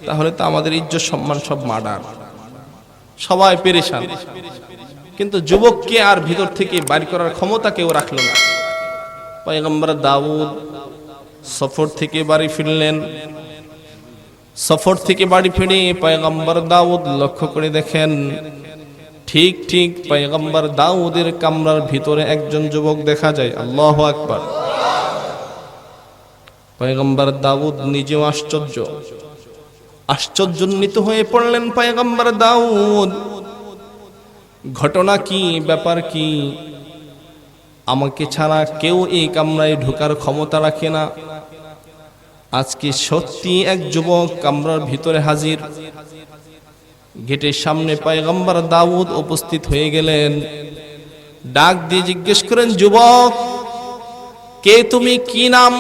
তাহলে তো আমাদের ইজ্জত সম্মান সব মার্ডার, সবাই পেরেশান। কিন্তু যুবককে আর ভিতর থেকে বাইর করার ক্ষমতা কেউ রাখলো না। পয়গম্বর দাউদ সফর থেকে বাড়ি ফিরলেন। সফর থেকে বাড়ি ফিরে পয়গম্বর দাউদ লক্ষ্য করে দেখেন, ঠিক ঠিক পয়গম্বর দাউদের কামরার ভিতরে একজন যুবক দেখা যায়। আল্লাহু আকবার। পয়গম্বর দাউদ নিজেও আশ্চর্যান্বিত হয়ে পড়লেন। পয়গম্বর দাউদ, ঘটনা কি, ব্যাপার কি? আমাকে ছাড়া কেউ এই কামরায় ঢোকার ক্ষমতা রাখে না, আজকে সত্যি এক যুবক কামরার ভিতরে হাজির। গেটের সামনে পয়গম্বর দাউদ উপস্থিত হয়ে গেলেন। ডাক দিয়ে জিজ্ঞেস করেন, যুবক কে তুমি, কি নাম,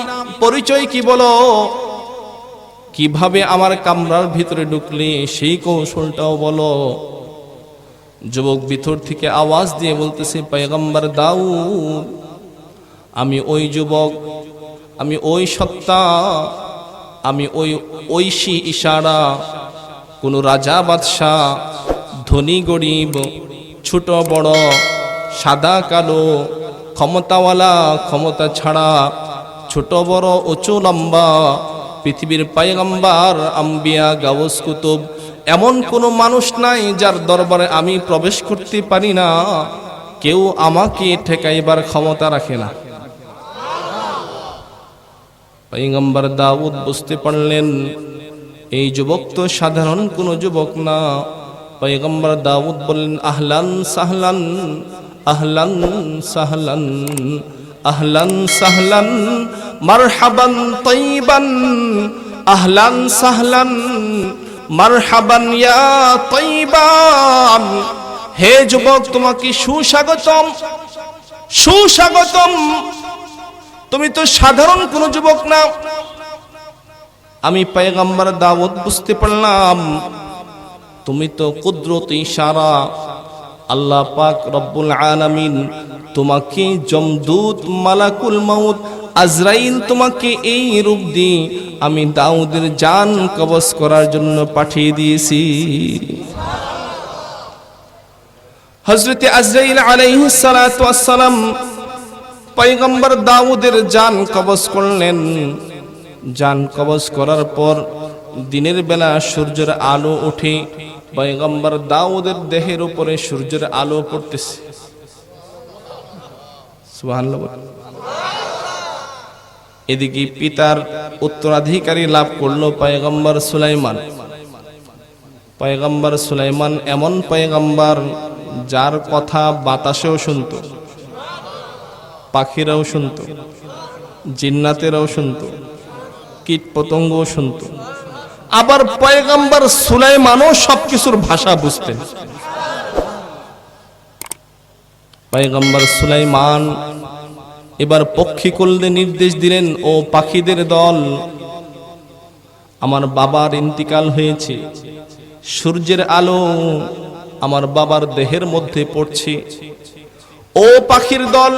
পরিচয় কি বলো, কিভাবে আমার কামরার ভিতরে ঢুকলে সেই কৌশলটাও বলো। যুবক ভিতর থেকে আওয়াজ দিয়ে বলতেছে, পয়গম্বর দাউদ, আমি ওই যুবক, আমি ওই সত্তা, আমি ওই ঐশী ইশারা। কোন রাজা বাদশাহ, ধনী গরিব, ছোট বড়, সাদা কালো, ক্ষমতাওয়ালা ক্ষমতা ছাড়া, ছোট বড় উঁচু লম্বা, পৃথিবীর পয়গম্বর, আম্বিয়া, গাউস, কুতুব, এমন কোন মানুষ নাই যার দরবারে আমি প্রবেশ করতে পারি না, কেউ আমাকে ঠেকাইবার ক্ষমতা রাখে না। পয়গম্বর দাউদ বুঝতে পারলেন এই যুবক তো সাধারণ কোনো যুবক না। পয়গম্বর দাউদ বললেন, আহলান সাহলান, আহলান সাহলান, আহলান সাহলান, মারহাবান তাইবান, আহলান সাহলান, মারহাবান ইয়া তাইবান। হে যুবক, তোমাকে সুস্বাগতম, সুস্বাগতম, তুমি তো সাধারণ কোন যুবক না। আমি পয়গম্বর দাউদ বুঝতে পারলাম তুমি তো কুদরত ইশারা, আল্লাহ পাক রব্বুল আলামিন তোমাকে জমদূত মালাকুল মাউত আজরাইল তোমাকে এই রূপ দিয়ে আমি দাউদের জান কবজ করার জন্য পাঠিয়ে দিয়েছি। হযরত আজরাইল আলাইহিস সালাতু ওয়াস সালাম পয়গম্বর দাউদের জান কবজ করলেন। জান কবজ করার পর দিনের বেলা সূর্যের আলো উঠে পয়গম্বর দাউদের দেহের উপরে সূর্যের আলো পড়তেছে। সুবহানাল্লাহ। এদিকে পিতার উত্তরাধিকারী লাভ করলো পয়গম্বর সুলাইমান। পয়গম্বর সুলাইমান এমন পয়গম্বর যার কথা বাতাসেও শুনতো, পাখিরাও শুনতো, জিন্নাতেরাও শুনতো, কীট পতঙ্গও শুনতো। আবার পয়গম্বর সুলাইমানও সবকিছুর ভাষা বুঝতেন। পয়গম্বর সুলাইমান এবার পক্ষীকুলকে নির্দেশ দিলেন, ও পাখিদের দল, আমার বাবার ইন্তিকাল হয়েছে, সূর্যের আলো আমার বাবার দেহের মধ্যে পড়ছে। ও পাখির দল,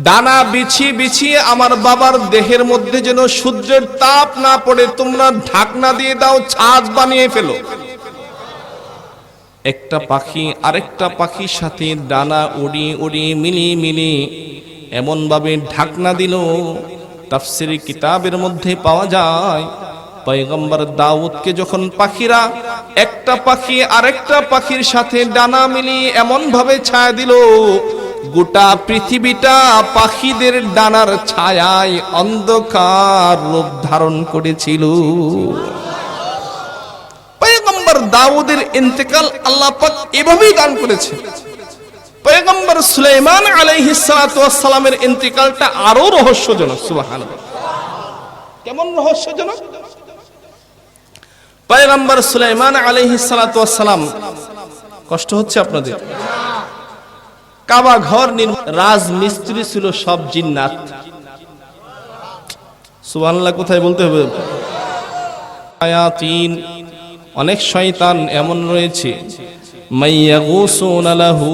ডানা বিছিয়ে বিছিয়ে আমার বাবার দেহের মধ্যে যেন সূর্যের তাপ না পড়ে তোমরা ঢাকনা দিয়ে দাও, ছাদ বানিয়ে ফেলো। একটা পাখি আরেকটা পাখির সাথে ডানা উড়িয়ে উড়িয়ে মিলিয়ে মিলিয়ে এমন ভাবে ঢাকনা দিল, তাফসীরে কিতাবের মধ্যে পাওয়া যায় পয়গম্বর দাউদকে যখন পাখিরা একটা পাখি আরেকটা পাখির সাথে ডানা মিলিয়ে এমন ভাবে ছায়া দিল, গোটা পৃথিবীটা পাখিদের ডানার ছায়ায় অন্ধকার রূপ ধারণ করেছিল। দাউদের ইন্তেকাল আল্লাহ পাক এভাবেই দান করেছে। পয়গম্বর সুলাইমান আলাইহিস সালাতু ওয়াস সালামের ইন্তেকালটা আরো রহস্যজনক। সুবহানাল্লাহ, কেমন রহস্যজনক? পয়গম্বর সুলাইমান আলাইহিস সালাতু ওয়াস সালাম, কষ্ট হচ্ছে আপনাদের? কাবা ঘর রাজমিস্ত্রি ছিল সব জিন্নাত। সুবহানাল্লাহ, কোথায় বলতে হবে? আয়াতিন, অনেক শয়তান এমন রয়েছে মাইয়াগুসুনা লাহু,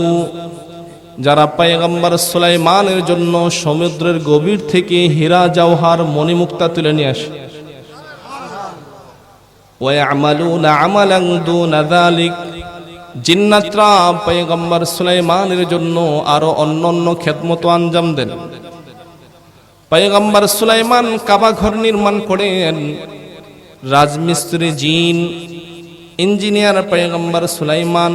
যারা পয়গম্বর সুলাইমানের জন্য সমুদ্রের গভীর থেকে হীরা জওহর মণিমুক্তা তুলে নিয়ে আসে। ওয়া ইয়ামালুনা আমালান দুনা যালিক, জিন্নাতরা পয়গম্বর সুলাইমানের জন্য আরো অন্যান্য খেদমত আঞ্জাম দেন। পয়গম্বর সুলাইমান কাবা ঘর নির্মাণ করেন, রাজমিস্ত্রি জিন, ইঞ্জিনিয়ার পয়গম্বর সুলাইমান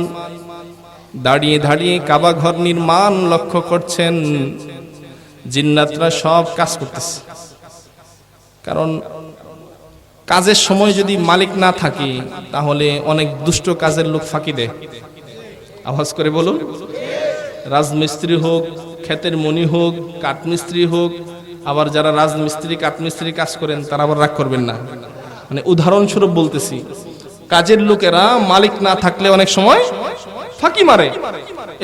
দাঁড়িয়ে দাঁড়িয়ে কাবা ঘর নির্মাণ লক্ষ্য করছেন। জিন্নাতরা সব কাজ করতেছে, কারণ কাজের সময় যদি মালিক না থাকে তাহলে অনেক দুষ্ট কাজের লোক ফাঁকি দেয়। আওয়াজ করে বলুন। রাজমিস্ত্রি হোক, ক্ষেতের মণি হোক, কাঠমিস্ত্রি হোক, আবার যারা রাজমিস্ত্রি কাঠমিস্ত্রি কাজ করেন তারা আবার রাগ করবেন না, মানে উদাহরণস্বরূপ বলতেছি, কাজের লোকেরা মালিক না থাকলে অনেক সময় ফাঁকি মারে।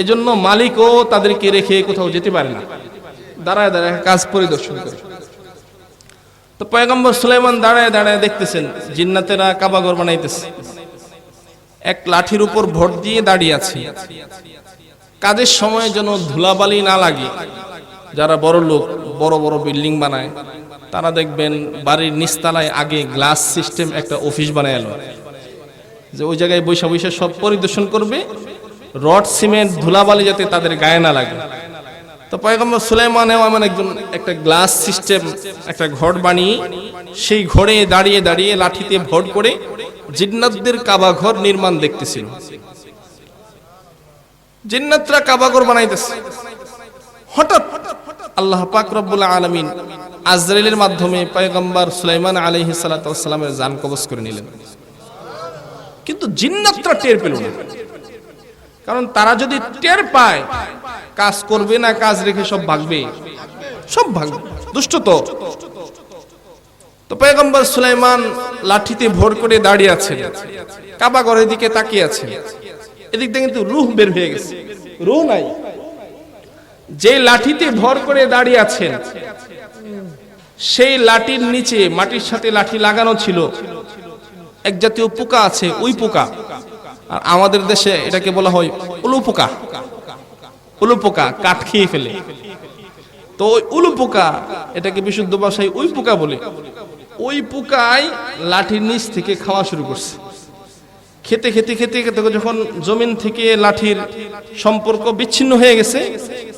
এজন্য মালিকও তাদেরকে রেখে কোথাও যেতে পারে না, দাঁড়ায় দাঁড়ায় কাজ পরিদর্শন করে। তো পয়গম্বর সুলাইমান দাঁড়ায় দাঁড়ায় দেখতেছেন জিন্নাতেরা কাবা ঘর বানাইতেছে। এক লাঠির উপর ভর দিয়ে দাঁড়িয়ে আছে, কাজের সময় যেন ধুলাবালি না লাগে। যারা বড় লোক, বড় বড় বিল্ডিং বানায়, তারা দেখবেন বাড়ির নিচতলায় আগে গ্লাস সিস্টেম একটা অফিস বানায় এলো, যে ওই জায়গায় বৈশা বৈশা সব পরিদর্শন করবে, রড সিমেন্ট ধুলাবালি যাতে তাদের গায়ে না লাগে। তো পয়গম্বর সুলাইমানেও এমন একজন একটা গ্লাস সিস্টেম একটা ঘর বানিয়ে সেই ঘরে দাঁড়িয়ে দাঁড়িয়ে লাঠিতে ভর করে জিন্নাতদের কাবা ঘর নির্মাণ দেখতেছিল। জিন্নাতরা কাবা ঘর বানাইতেছে, হঠাৎ আল্লাহ পাক রব্বুল আলামিন আজরাইলের মাধ্যমে পয়গম্বর সুলাইমান আলাইহিস সালাতু ওয়াস সালামের জান কবজ করে নিলেন। কিন্তু জিন্নাতরা টের পেল না, কারণ তারা যদি টের পায় কাজ করবে না, কাজ রেখে সব ভাগবে, সব ভাগবে, দুষ্ট তো। তো পয়গম্বর সুলাইমান লাঠিতে ভর করে দাঁড়িয়ে আছেন, কাবা ঘরের দিকে তাকিয়ে আছেন। এদিক থেকে কিন্তু রূহ বের হয়ে গেছে, রূহ নাই। যে লাঠিতে ভর করে দাঁড়িয়ে আছেন সেই লাঠির নিচে মাটির সাথে লাঠি লাগানো ছিল এক জাতীয় পোকা আছে, ওই পোকা। আর আমাদের দেশে এটাকে বলা হয় উলু পোকা। উলু পোকা কাঠ খেয়ে ফেলে, তো ওই উলু পোকা, এটাকে বিশুদ্ধ ভাষায় ওই পোকা বলে। ওই পোকায় লাঠির নিচ থেকে খাওয়া শুরু করছে। খেতে খেতে খেতে খেতে যখন জমিন থেকে লাঠির সম্পর্ক বিচ্ছিন্ন হয়ে গেছে,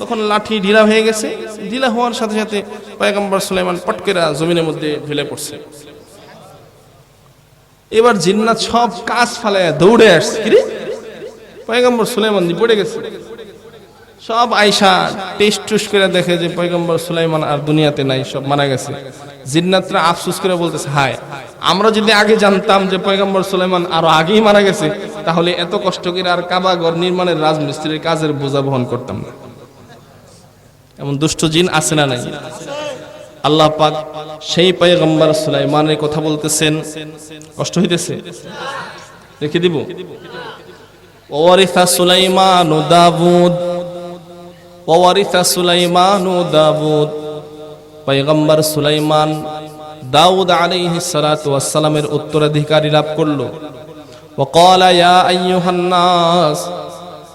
তখন লাঠি ঢিলা হয়ে গেছে। ঢিলা হওয়ার সাথে সাথে পয়গম্বর সুলাইমান পটকেরা জমিনের মধ্যে ঢিলে পড়ছে। এবার জিন্নাত সব কাজ ফালায় দৌড়ে আসছে, কি রে পয়গম্বর সুলাইমান পড়ে গেছে। সব আয়সা টেস্ট টুস করে দেখে যে পয়গম্বর সুলাইমান আর দুনিয়াতে নাই, সব মারা গেছে। জিন্নাতরা আফসোস করে বলতেছে, হায়, আমরা যদি আগে জানতাম যে পয়গম্বর সুলাইমান আরো আগেই মারা গেছে, তাহলে এত কষ্ট করে আর কাবা ঘর নির্মাণের রাজমিস্ত্রির কাজের বোঝা বহন করতাম না। এমন দুষ্ট জিন আছে না নাই? আল্লাহ পাক সেই পয়গম্বর সুলাইমানের কথা বলতেছেন। কষ্ট হইতেছে? রেখে দিব। ওয়ারিসা সুলাইমানু দাউদ, ওয়ারিসা সুলাইমানু দাউদ, পয়গম্বর সুলাইমান দাউদ আলাইহিস সালাতু ওয়াস সালামের উত্তরাধিকারী লাভ করলো। ওয়া ক্বালা ইয়া আইয়ুহান নাস,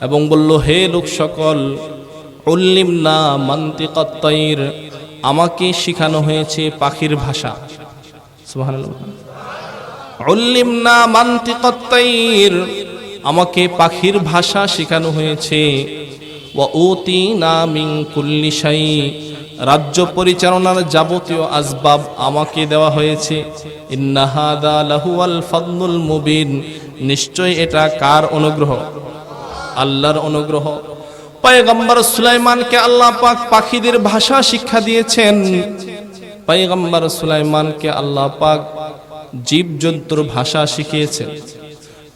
এবং বলল, হে লোক সকল, উল্লিমনা মানতিকাত তাইর, আমাকে শেখানো হয়েছে পাখির ভাষা। সুবহানাল্লাহ। উল্লিমনা মানতিকাত তাইর, আমাকে পাখির ভাষা শেখানো হয়েছে। ওয়া উতিনা মিন কুল্লি শাই, রাজ্য পরিচালনার যাবতীয় আসবাব আমাকে দেওয়া হয়েছে। ইন্না হাদা লাহুয়াল ফাদলুল মুবিন, নিশ্চয় এটা কার অনুগ্রহ? আল্লাহর অনুগ্রহ। পয়গম্বর সুলাইমানকে আল্লাহ পাক পাখিদের ভাষা শিক্ষা দিয়েছেন। পয়গম্বর সুলাইমানকে আল্লাহ পাক জীবজন্তুর ভাষা শিখিয়েছেন।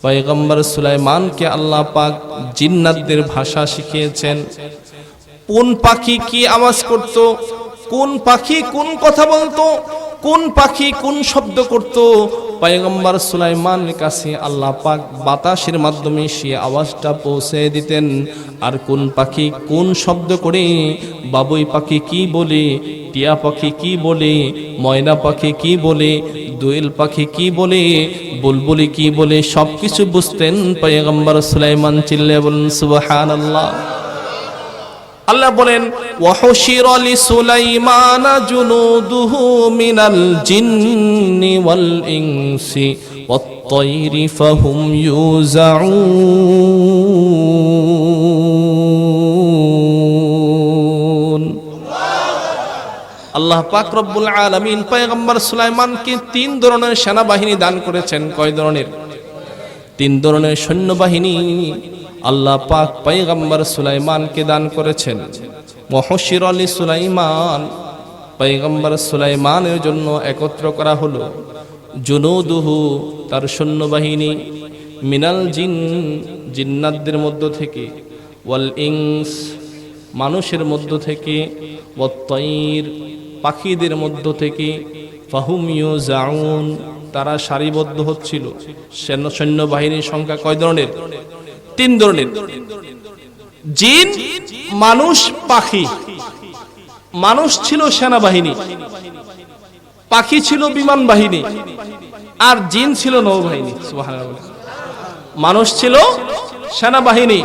পয়গম্বর সুলাইমানকে আল্লাহ পাক জিন্নাতদের ভাষা শিখিয়েছেন। কোন পাখি কি আওয়াজ করত, কোন পাখি কোন কথা বলতো, কোন পাখি কোন শব্দ করত, পয়গম্বর সুলাইমানের কাছে আল্লাহ পাক বাতাসের মাধ্যমে সে আওয়াজটা পৌঁছে দিতেন। আর কোন পাখি কোন শব্দ করে, বাবুই পাখি কি বলে, টিয়া পাখি কি বলে, ময়না পাখি কি বলে, দোয়েল পাখি কি বলে, বুলবুলি কি বলে, সবকিছু বুঝতেন পয়গম্বর সুলাইমান। চিল্লে বলেন সুবহানাল্লাহ। আল্লাহ বলেন ওয়াহুশিরা লিসুলাইমানা জুনুদুহু মিনাল জিন্নি ওয়াল ইনসি ওয়াত-তায়রি ফাহুম ইউযাউন। আল্লাহ পাক রব্বুল আলামিন পয়গম্বর সুলাইমানকে 3 ধরনের সেনাবাহিনী দান করেছেন। কয় ধরনের? 3 ধরনের সৈন্যবাহিনী আল্লাহ পাক পয়গম্বর সুলাইমানকে দান করেছেন। ওয়াহুশিরা লিসুলাইমান, পয়গম্বর সুলাইমানের জন্য একত্র করা হলো জুনুদুহু, তার সৈন্যবাহিনী, মিনাল জিন, জিন্নাতদের মধ্য থেকে, ওয়াল ইনস, মানুষের মধ্য থেকে, ওয়াত-তায়র, পাখিদের মধ্য থেকে, ফাহুম ইউযাউন, তারা সারিবদ্ধ হচ্ছিল। সৈন্যবাহিনীর সংখ্যা কয় ধরনের? 3 ধরনের। জিন, মানুষ, পাখি। মানুষ ছিল সেনাবাহিনী, পাখি ছিল বিমান বাহিনী, আর জিন ছিল নৌবাহিনী। সুবহানাল্লাহ। মানুষ ছিল সেনাবাহিনী,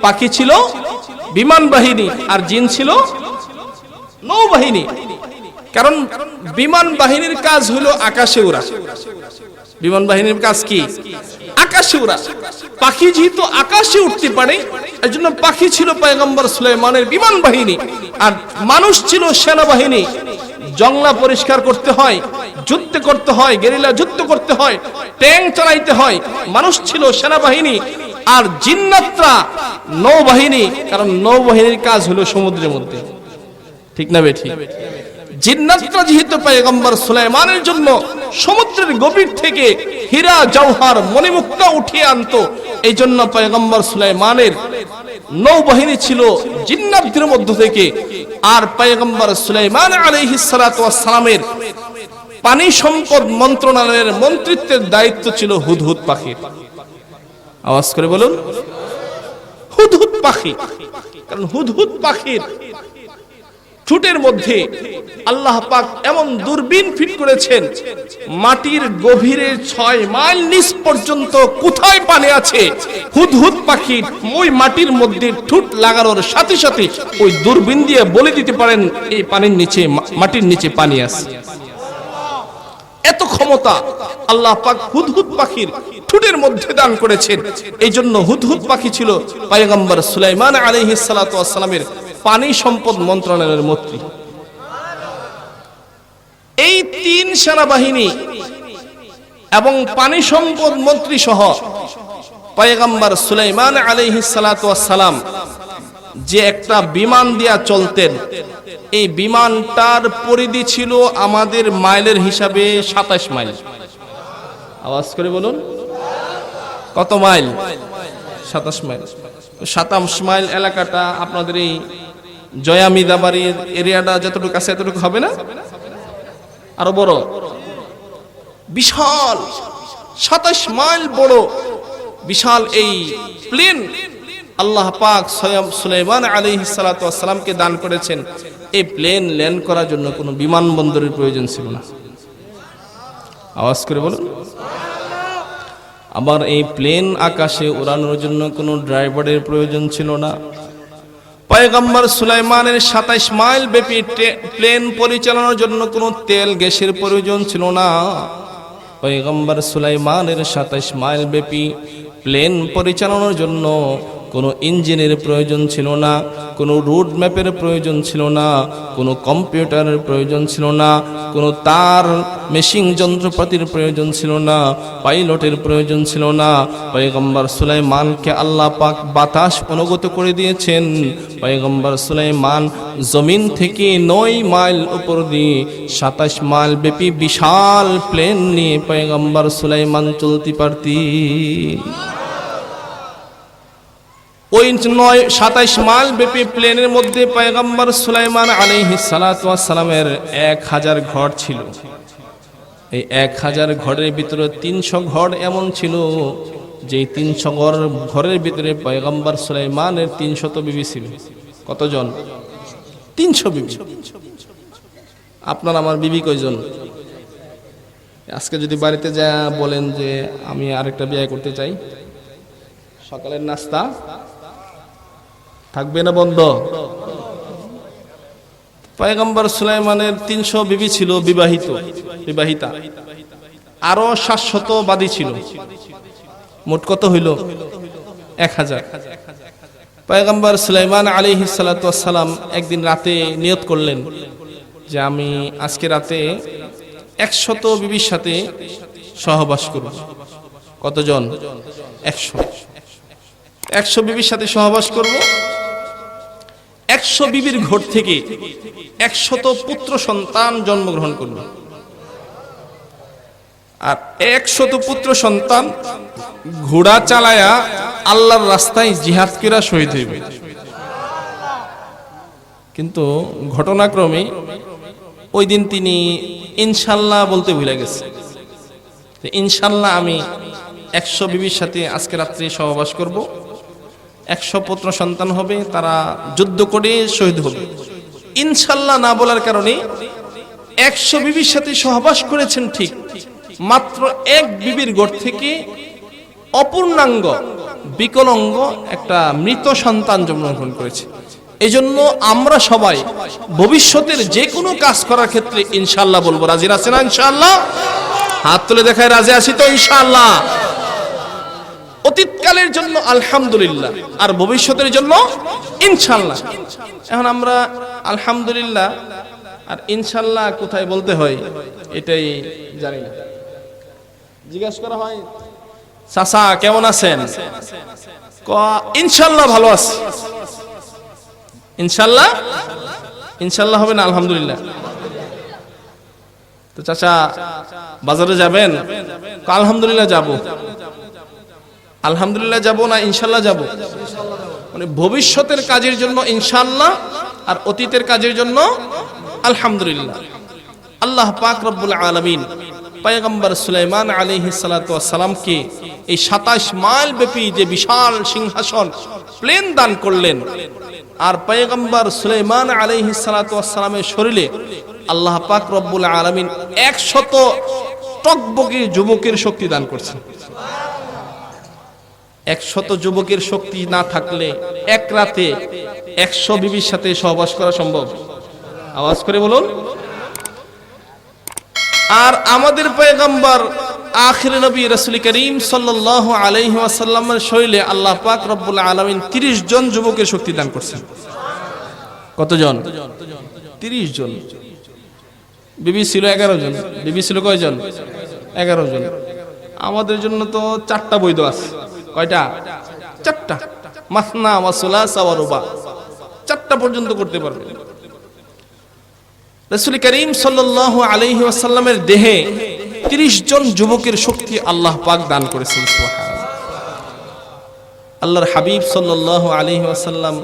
পাখি ছিল বিমান বাহিনী, আর জিন ছিল নৌবাহিনী। কারণ বিমান বাহিনীর কাজ হলো আকাশে ওড়া। বিমান বাহিনীর কাজ কি? আকাশে ওড়া। পাখি যেহেতু আকাশে উঠতে পারে, এজন্য পাখি ছিল পয়গম্বর সুলাইমানের বিমান বাহিনী। আর মানুষ ছিল সেনাবাহিনী। জংলা পরিষ্কার করতে হয়, যুদ্ধ করতে হয়, গেরিলা যুদ্ধ করতে হয়, ট্যাঙ্ক চালাইতে হয়। মানুষ ছিল সেনাবাহিনী। আর জিন্নাতরা নৌবাহিনী, কারণ নৌবাহিনীর কাজ হলো সমুদ্রের মধ্যে। ঠিক না বেঠিক? জিন্নাতরা যেহেতু পয়গম্বর সুলাইমানের জন্য সমুদ্রের গভীর থেকে হীরা জওহর মণিমুক্তা উঠিয়ে আনতো, এই জন্য পয়গম্বর সুলাইমানের নৌবাহিনী ছিল জিন্নাতদের মধ্য থেকে। আর পয়গম্বর সুলাইমান আলাইহিস সালাতু ওয়াস সালামের পানি সম্পদ মন্ত্রণালয়ের মন্ত্রিত্বের দায়িত্ব ছিল হুদহুদ পাখির। আওয়াজ করে বলুন, হুদহুদ পাখি। কারণ হুদহুদ পাখির ঠোঁটের মধ্যে আল্লাহ পাক এমন দূরবীন ফিট করেছেন, মাটির গভীরে 6 মাইল নিচ পর্যন্ত কোথায় পানি আছে, হুদহুদ পাখি ওই মাটির মধ্যে ঠোঁট লাগানোর সাথে সাথে ওই দূরবীন দিয়ে বলে দিতে পারেন এই পানির নিচে, মাটির নিচে পানি আছে। এত ক্ষমতা আল্লাহ পাক হুদহুদ পাখির ঠোঁটের মধ্যে দান করেছেন। এই জন্য হুদহুদ পাখি ছিল পয়গম্বর সুলাইমান আলাইহিস সালাতু ওয়াস সালামের পানি সম্পদ মন্ত্রণালয়ের মন্ত্রী। এই 3 সেনাবাহিনী এবং পানি সম্পদ মন্ত্রী সহ পয়গম্বর সুলাইমান আলাইহিস সালাতু ওয়াস সালাম যে একটা বিমান দিয়া চলতেন, এই বিমানটার পরিধি ছিল আমাদের মাইলের হিসাবে 27 মাইল। আওয়াজ করে বলুন, কত মাইল? 27 মাইল। 27 মাইল এলাকাটা আপনাদের এই জয়ামিদাবাড়ির এরিয়াটা যতটুকু আছে এতটুকু হবে না? আরো বড়, বিশাল 27 মাইল বড় বিশাল এই প্লেন আল্লাহ পাক স্বয়ং সুলাইমান আলাইহিস সালাতু ওয়াস সালামকে দান করেছেন। এই প্লেন ল্যান্ড করার জন্য কোনো বিমানবন্দরের প্রয়োজন ছিল না। আওয়াজ করে বলুন। আবার এই প্লেন আকাশে উড়ানোর জন্য কোনো ড্রাইভারের প্রয়োজন ছিল না। পয়গম্বর সুলাইমানের 27 মাইল ব্যাপী প্লেন পরিচালনার জন্য কোনো তেল গ্যাসের প্রয়োজন ছিল না। পয়গম্বর সুলাইমানের 27 মাইল ব্যাপী প্লেন পরিচালনার জন্য কোনো ইঞ্জিনের প্রয়োজন ছিল না, কোনো রুট ম্যাপের প্রয়োজন ছিল না, কোনো কম্পিউটারের প্রয়োজন ছিল না, কোনো তার মেশিন যন্ত্রপাতির প্রয়োজন ছিল না, পাইলটের প্রয়োজন ছিল না। পয়গম্বর সুলাইমানকে আল্লাহ পাক বাতাস অনুগত করে দিয়েছেন। পয়গম্বর সুলাইমান জমিন থেকে 9 মাইল উপর দিয়ে 27 মাইল ব্যাপী বিশাল প্লেন নিয়ে পয়গম্বর সুলাইমান চলতে পারতেন। ওই 27 মাইল ব্যাপী প্লেনের মধ্যে পয়গম্বর সুলাইমান আলাইহিস সালাতু ওয়াস সালামের 1000 ঘর ছিল। এই 1000 ঘরের ভিতরে 300 ঘর এমন ছিল যে 300 ঘরের ভিতরে পয়গম্বর সুলাইমানের 300 বিবি ছিল। কতজন? 300 বিবি। আপনার আমার বিবি কয়জন? আজকে যদি বাড়িতে যা বলেন যে আমি আরেকটা বিয়ে করতে চাই, সকালের নাস্তা থাকবে না বন্ধ? পয়গম্বর সুলাইমানের 300 বিবি ছিল বিবাহিতা, আরো 700 বাদী ছিল। মোট কত হইল? 1000। পয়গম্বর সুলাইমান আলাইহিস সালাতু ওয়াস সালাম একদিন রাতে নিয়ত করলেন যে আমি আজকে রাতে 100 বিবির সাথে সহবাস করব। কতজন? 100 বিবির সাথে সহবাস করব। 100 বিবির ঘর থেকে 100 পুত্র সন্তান জন্মগ্রহণ করবে। আর 100 পুত্র সন্তান ঘোড়া চালায়া আল্লাহর রাস্তায় জিহাদ করে শহীদ হইবে। কিন্তু ঘটনাক্রমে ওই দিন তিনি ইনশাল্লাহ বলতে ভুলে গেছে। ইনশাল্লাহ আমি 100 বিবির সাথে আজকে রাত্রে সহবাস করব, 100 পুত্র সন্তান হবে, তারা যুদ্ধ করে শহীদ হবে। ইনশাল্লাহ না বলার কারণে 100 বিবির সাথে সহবাস করেছেন ঠিক, মাত্র এক বিবির ঘর থেকে অপূর্ণাঙ্গ বিকলাঙ্গ একটা মৃত সন্তান জন্মগ্রহণ করেছে। এজন্য আমরা সবাই ভবিষ্যতের যে কোনো কাজ করার ক্ষেত্রে ইনশাআল্লাহ বলবো। রাজি আছেন না? ইনশাআল্লাহ হাত তুলে দেখায় রাজি আছি তো? ইনশাআল্লাহ। অতীতকালের জন্য আলহামদুলিল্লাহ, আর ভবিষ্যতের জন্য ইনশাআল্লাহ। এখন আমরা আলহামদুলিল্লাহ আর ইনশাআল্লাহ কোথায় বলতে হয় এটাই জানি না। জিজ্ঞাসা করা হয়, চাচা কেমন আছেন? ইনশাআল্লাহ ভালো আছি। ইনশাআল্লাহ ইনশাআল্লাহ হবে না আলহামদুলিল্লাহ। তো চাচা বাজারে যাবেন? আলহামদুলিল্লাহ যাব। আলহামদুলিল্লাহ যাব না ইনশাআল্লাহ যাব? মানে ভবিষ্যতের কাজের জন্য ইনশাআল্লাহ আর অতীতের কাজের জন্য আলহামদুলিল্লাহ। আল্লাহ পাক রব্বুল আলামিন পয়গম্বর সুলাইমান আলাইহিস সালাতু ওয়াস সালামকে এই 27 মাইল ব্যাপী যে বিশাল সিংহাসন প্লেন দান করলেন, আর পয়গম্বর সুলাইমান আলাইহিস সালাতু ওয়াস সালামের শরীরে আল্লাহ পাক রব্বুল আলামিন 100 টকবকে যুবকের শক্তি দান করছেন। 100 যুবকের শক্তি না থাকলে এক রাতে 100 বিবির সাথে সহবাস করা সম্ভব? আওয়াজ করে বলুন। আর আমাদের পয়গম্বর আখির নবী রাসূল করিম সাল্লাল্লাহু আলাইহি ওয়াসাল্লামের শরীরে আল্লাহ পাক রব্বুল আলামিন 30 জন যুবকের শক্তি দান করছেন। কতজন? 30 জন। বিবি ছিল 11 জন। বিবি ছিল কয়জন? 11 জন। আমাদের জন্য তো 4টা বৈধ আছে। কয়টা? 4টা। মাসনা ওয়া সুলাসা ওয়া রুবা, 4টা পর্যন্ত করতে পারবে। রাসূল করিম সাল্লাল্লাহু আলাইহি ওয়াসাল্লামের দেহে 30 জন যুবকের শক্তি আল্লাহ পাক দান করেছেন। সুবহানাল্লাহ। আল্লাহর হাবিব সাল্লাল্লাহু আলাইহি ওয়াসাল্লাম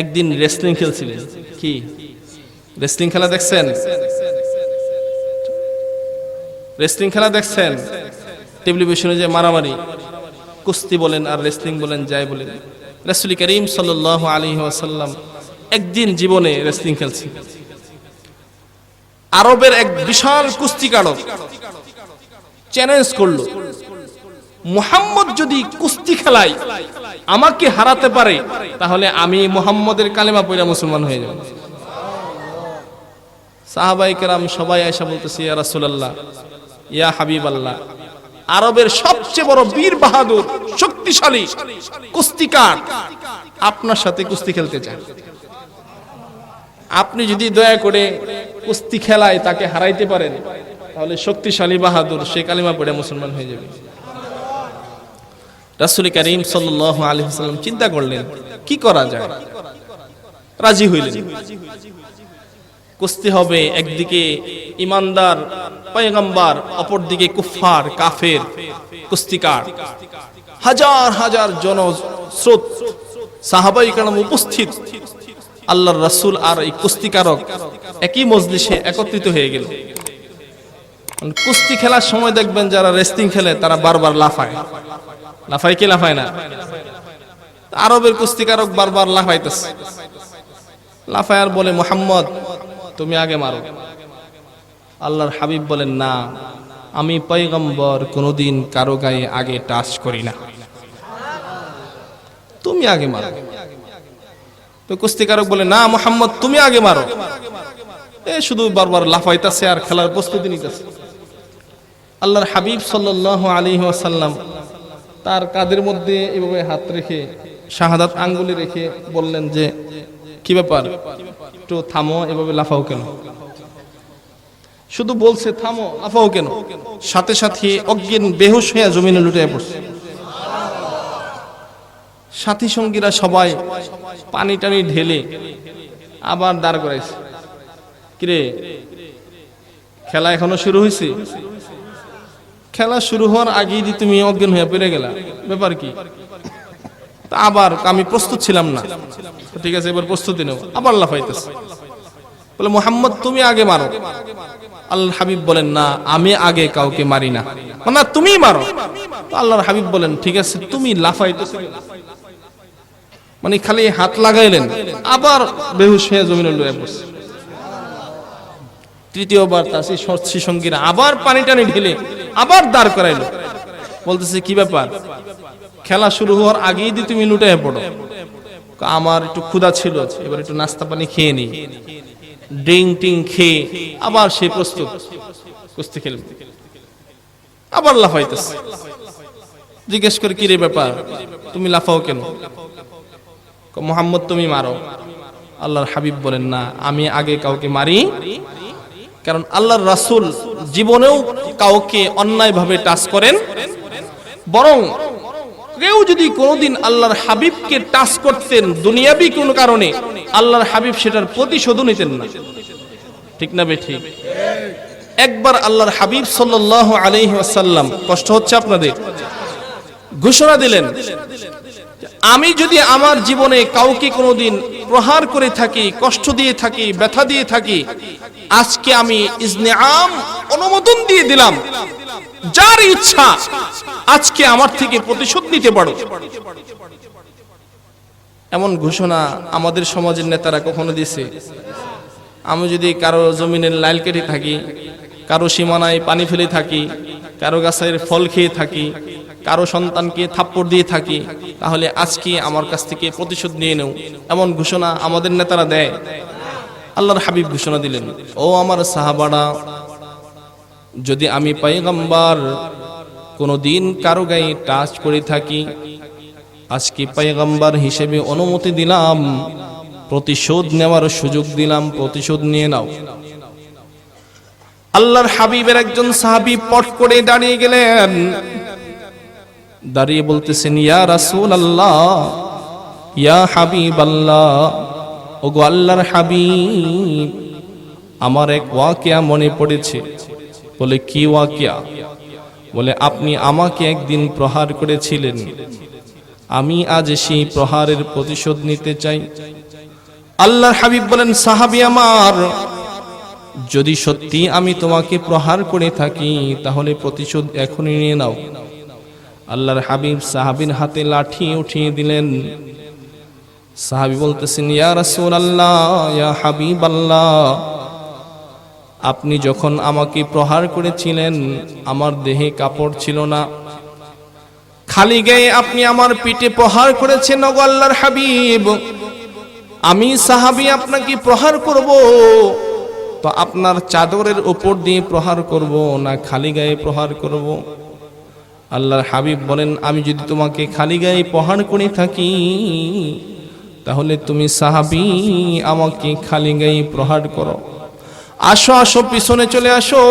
একদিন রেসলিং খেলছিলেন। কি রেসলিং খেলা দেখছেন? রেসলিং খেলা দেখছেন? টেলিভিশনে যে মারামারি, কুস্তি বলেন আর রেসলিং বলেন, যাই বলেন, রাসূল করিম সাল্লাল্লাহু আলাইহি ওয়াসাল্লাম একদিন জীবনে রেসলিং খেলছেন। আরবের এক বিশাল কুস্তিকারক চ্যালেঞ্জ করলো, মুহাম্মদ যদি কুস্তি খেলায় আমাকে হারাতে পারে তাহলে আমি মুহাম্মদের কালেমা পড়ে মুসলমান হয়ে যাব। সাহাবায়ে কেরাম সবাই আয়েশা বলতেছে, ইয়া রাসূলুল্লাহ, ইয়া হাবিবাল্লাহ, আরবের সবচেয়ে বড় বীর বাহাদুর শক্তিশালী কুস্তিকার আপনার সাথে কুস্তি খেলতে চায়। আপনি যদি দয়া করে কুস্তি খেলায় তাকে হারাইতে পারেন, তাহলে শক্তিশালী বাহাদুর সে কালিমা পড়ে মুসলমান হয়ে যাবে। রাসূল করিম সাল্লাল্লাহু আলাইহি ওয়াসাল্লাম চিন্তা করলেন কি করা যায়, রাজি হইলেন। কুস্তি হবে, একদিকে ইমানদার পয়গম্বর, অপরদিকে কুফফার কাফের কুস্তিকার, হাজার হাজার জনস্রোত সাহাবায়ে কেরাম উপস্থিত। আল্লাহর রাসূল আর এই কুস্তিকারক একই মজলিসে একত্রিত হয়ে গেল। কুস্তি খেলার সময় দেখবেন যারা রেসলিং খেলে তারা বারবার লাফায়, লাফায় কি লাফায় না? আরবের কুস্তিকারক বারবার লাফাইতেছে, লাফায় আর বলে মুহাম্মদ তুমি আগে মারো। আল্লাহর হাবিব বলেন না, আমি পয়গম্বর কোনদিন কারো গায়ে আগে টাচ করি না, তুমি আগে মারো। তো কুস্তিকারক বলে না মুহাম্মদ তুমি আগে মারো। এ শুধু বারবার লাফাইতেছে আর খেলার প্রস্তুতি নিতেছে। আল্লাহর হাবিব সাল্লাল্লাহু আলাইহি ওয়াসাল্লাম তার কাঁধের মধ্যে এভাবে হাত রেখে শাহাদাত আঙ্গুলে রেখে বললেন যে কি ব্যাপার, একটু থামো, এভাবে লাফাও কেন? শুধু বলছে থামো, লাফাও কেন? সাথে সাথে অজ্ঞান বেহুশ হয়ে জমিনে লুটিয়ে পড়ছে। সাথী সঙ্গীরা সবাই পানি টানি ঢেলে আবার দাঁড় করাইছে। কিরে, খেলা এখনো শুরু হয়েছে? খেলা শুরু হওয়ার আগেই যে তুমি অজ্ঞান হয়ে পড়ে গেলা, ব্যাপার কি? আবার আমি প্রস্তুত ছিলাম না, ঠিক আছে এবার প্রস্তুতি নেব। আবার লাফাইতেছে, বলে মুহাম্মদ তুমি আগে মারো। আল্লাহর হাবিব বলেন না, আমি আগে কাউকে মারি না, না তুমি মারো। আল্লাহর হাবিব বলেন ঠিক আছে তুমি লাফাইতেছো, মানে খালি হাত লাগাইলেন, আবার বেহুশ হয়ে জমিনে লুয়ে পড়ছে। তৃতীয়বার তার সেই সঙ্গীরা আবার পানি টানি ঢেলে আবার দাঁড় করাইলো, বলতেছে কি ব্যাপার, খেলা শুরু হওয়ার আগেই দিয়ে তুমি লুটে পড়ো। আমার একটু ক্ষুধা ছিল, এবার একটু নাস্তা পানি খেয়ে নি, ড্রিঙ্ক টিঙ্ক খেয়ে আবার সেই প্রস্তুত কুস্তি খেলবে। আবার লাফাইতেছে, জিজ্ঞেস করে কি রে ব্যাপার, তুমি লাফাও কেন? মুহাম্মদ তুমি মারো। আল্লাহর হাবিব বলেন না, আমি আগে কাউকে মারি, কারণ আল্লাহর রাসূল জীবনেও কাউকে অন্যায়ভাবে টাচ করেন, বরং কেউ যদি কোনোদিন আল্লাহর হাবিবকে টাচ করতেন দুনিয়াবি কোনো কারণে, আল্লাহর হাবিব সেটার প্রতিশোধ নিতেন না। ঠিক না বেঠিক? একবার আল্লাহর হাবিব সাল্লাল্লাহু আলাইহি ওয়াসাল্লাম, কষ্ট হচ্ছে আপনাদের, ঘোষণা দিলেন আমি যদি আমার জীবনে কাউকে কোনোদিন প্রহার করে থাকি, কষ্ট দিয়ে থাকি, ব্যথা দিয়ে থাকি, আজকে আমি ইজনে আম অনুমোদন দিয়ে দিলাম, যার ইচ্ছা আজকে আমার থেকে প্রতিশোধ নিতে পারো। এমন ঘোষণা আমাদের সমাজের নেতারা কখনো দিয়েছে? আমি যদি কারো জমিনের লাইল কেটে থাকি, কারো সীমানায় পানি ফেলে থাকি, কারো গাছের ফল খেয়ে থাকি, কারো সন্তানকে থাপ্পড় দিয়ে থাকি, তাহলে আজকে আমার কাছ থেকে প্রতিশোধ নিয়ে নেও, এমন ঘোষণা আমাদের নেতারা দেয়? আল্লাহর হাবিব ঘোষণা দিলেন, ও আমার সাহাবারা, যদি আমি পয়গম্বর কোনদিন কারো গায়ে টাচ করে থাকি, আজকে পয়গম্বর হিসেবে অনুমতি দিলাম, প্রতিশোধ নেওয়ার সুযোগ দিলাম, প্রতিশোধ নিয়ে নাও। আল্লাহর হাবিবের একজন সাহাবী পট করে দাঁড়িয়ে গেলেন, দাঁড়িয়ে বলতেছেন ইয়া রাসূলুল্লাহ, ইয়া হাবিবাল্লাহ, ওগো আল্লাহর হাবিব, আমার এক ওয়াকিয়া মনে পড়েছে। বলে কি ওয়াকিয়া? বলে আপনি আমাকে একদিন প্রহার করেছিলেন, আমি আজ সেই প্রহারের প্রতিশোধ নিতে চাই। আল্লাহর হাবিব বলেন সাহাবী আমার, যদি সত্যি আমি তোমাকে প্রহার করে থাকি তাহলে প্রতিশোধ এখনই নিয়ে নাও। আল্লাহর হাবিব সাহাবীর হাতে লাঠি উঠিয়ে দিলেন। সাহাবী বলতেছেন ইয়া রাসূলুল্লাহ, ইয়া হাবিবাল্লাহ, আপনি যখন আমাকে প্রহার করেছিলেন আমার দেহে কাপড় ছিল না, খালি গায়ে আপনি আমার পিঠে প্রহার করেছেন। ওগো আল্লাহর হাবিব, আমি সাহাবী আপনাকে প্রহার করব তো আপনার চাদরের উপর দিয়ে প্রহার করব না খালি গায়ে প্রহার করব? আল্লাহর হাবিব বলেন, আমি যদি তোমাকে খালি গায়ে প্রহার করে থাকি তাহলে তুমি সাহাবী আমাকে খালি গায়ে প্রহার করো। আসো আসো, পিছনে চলে আসো,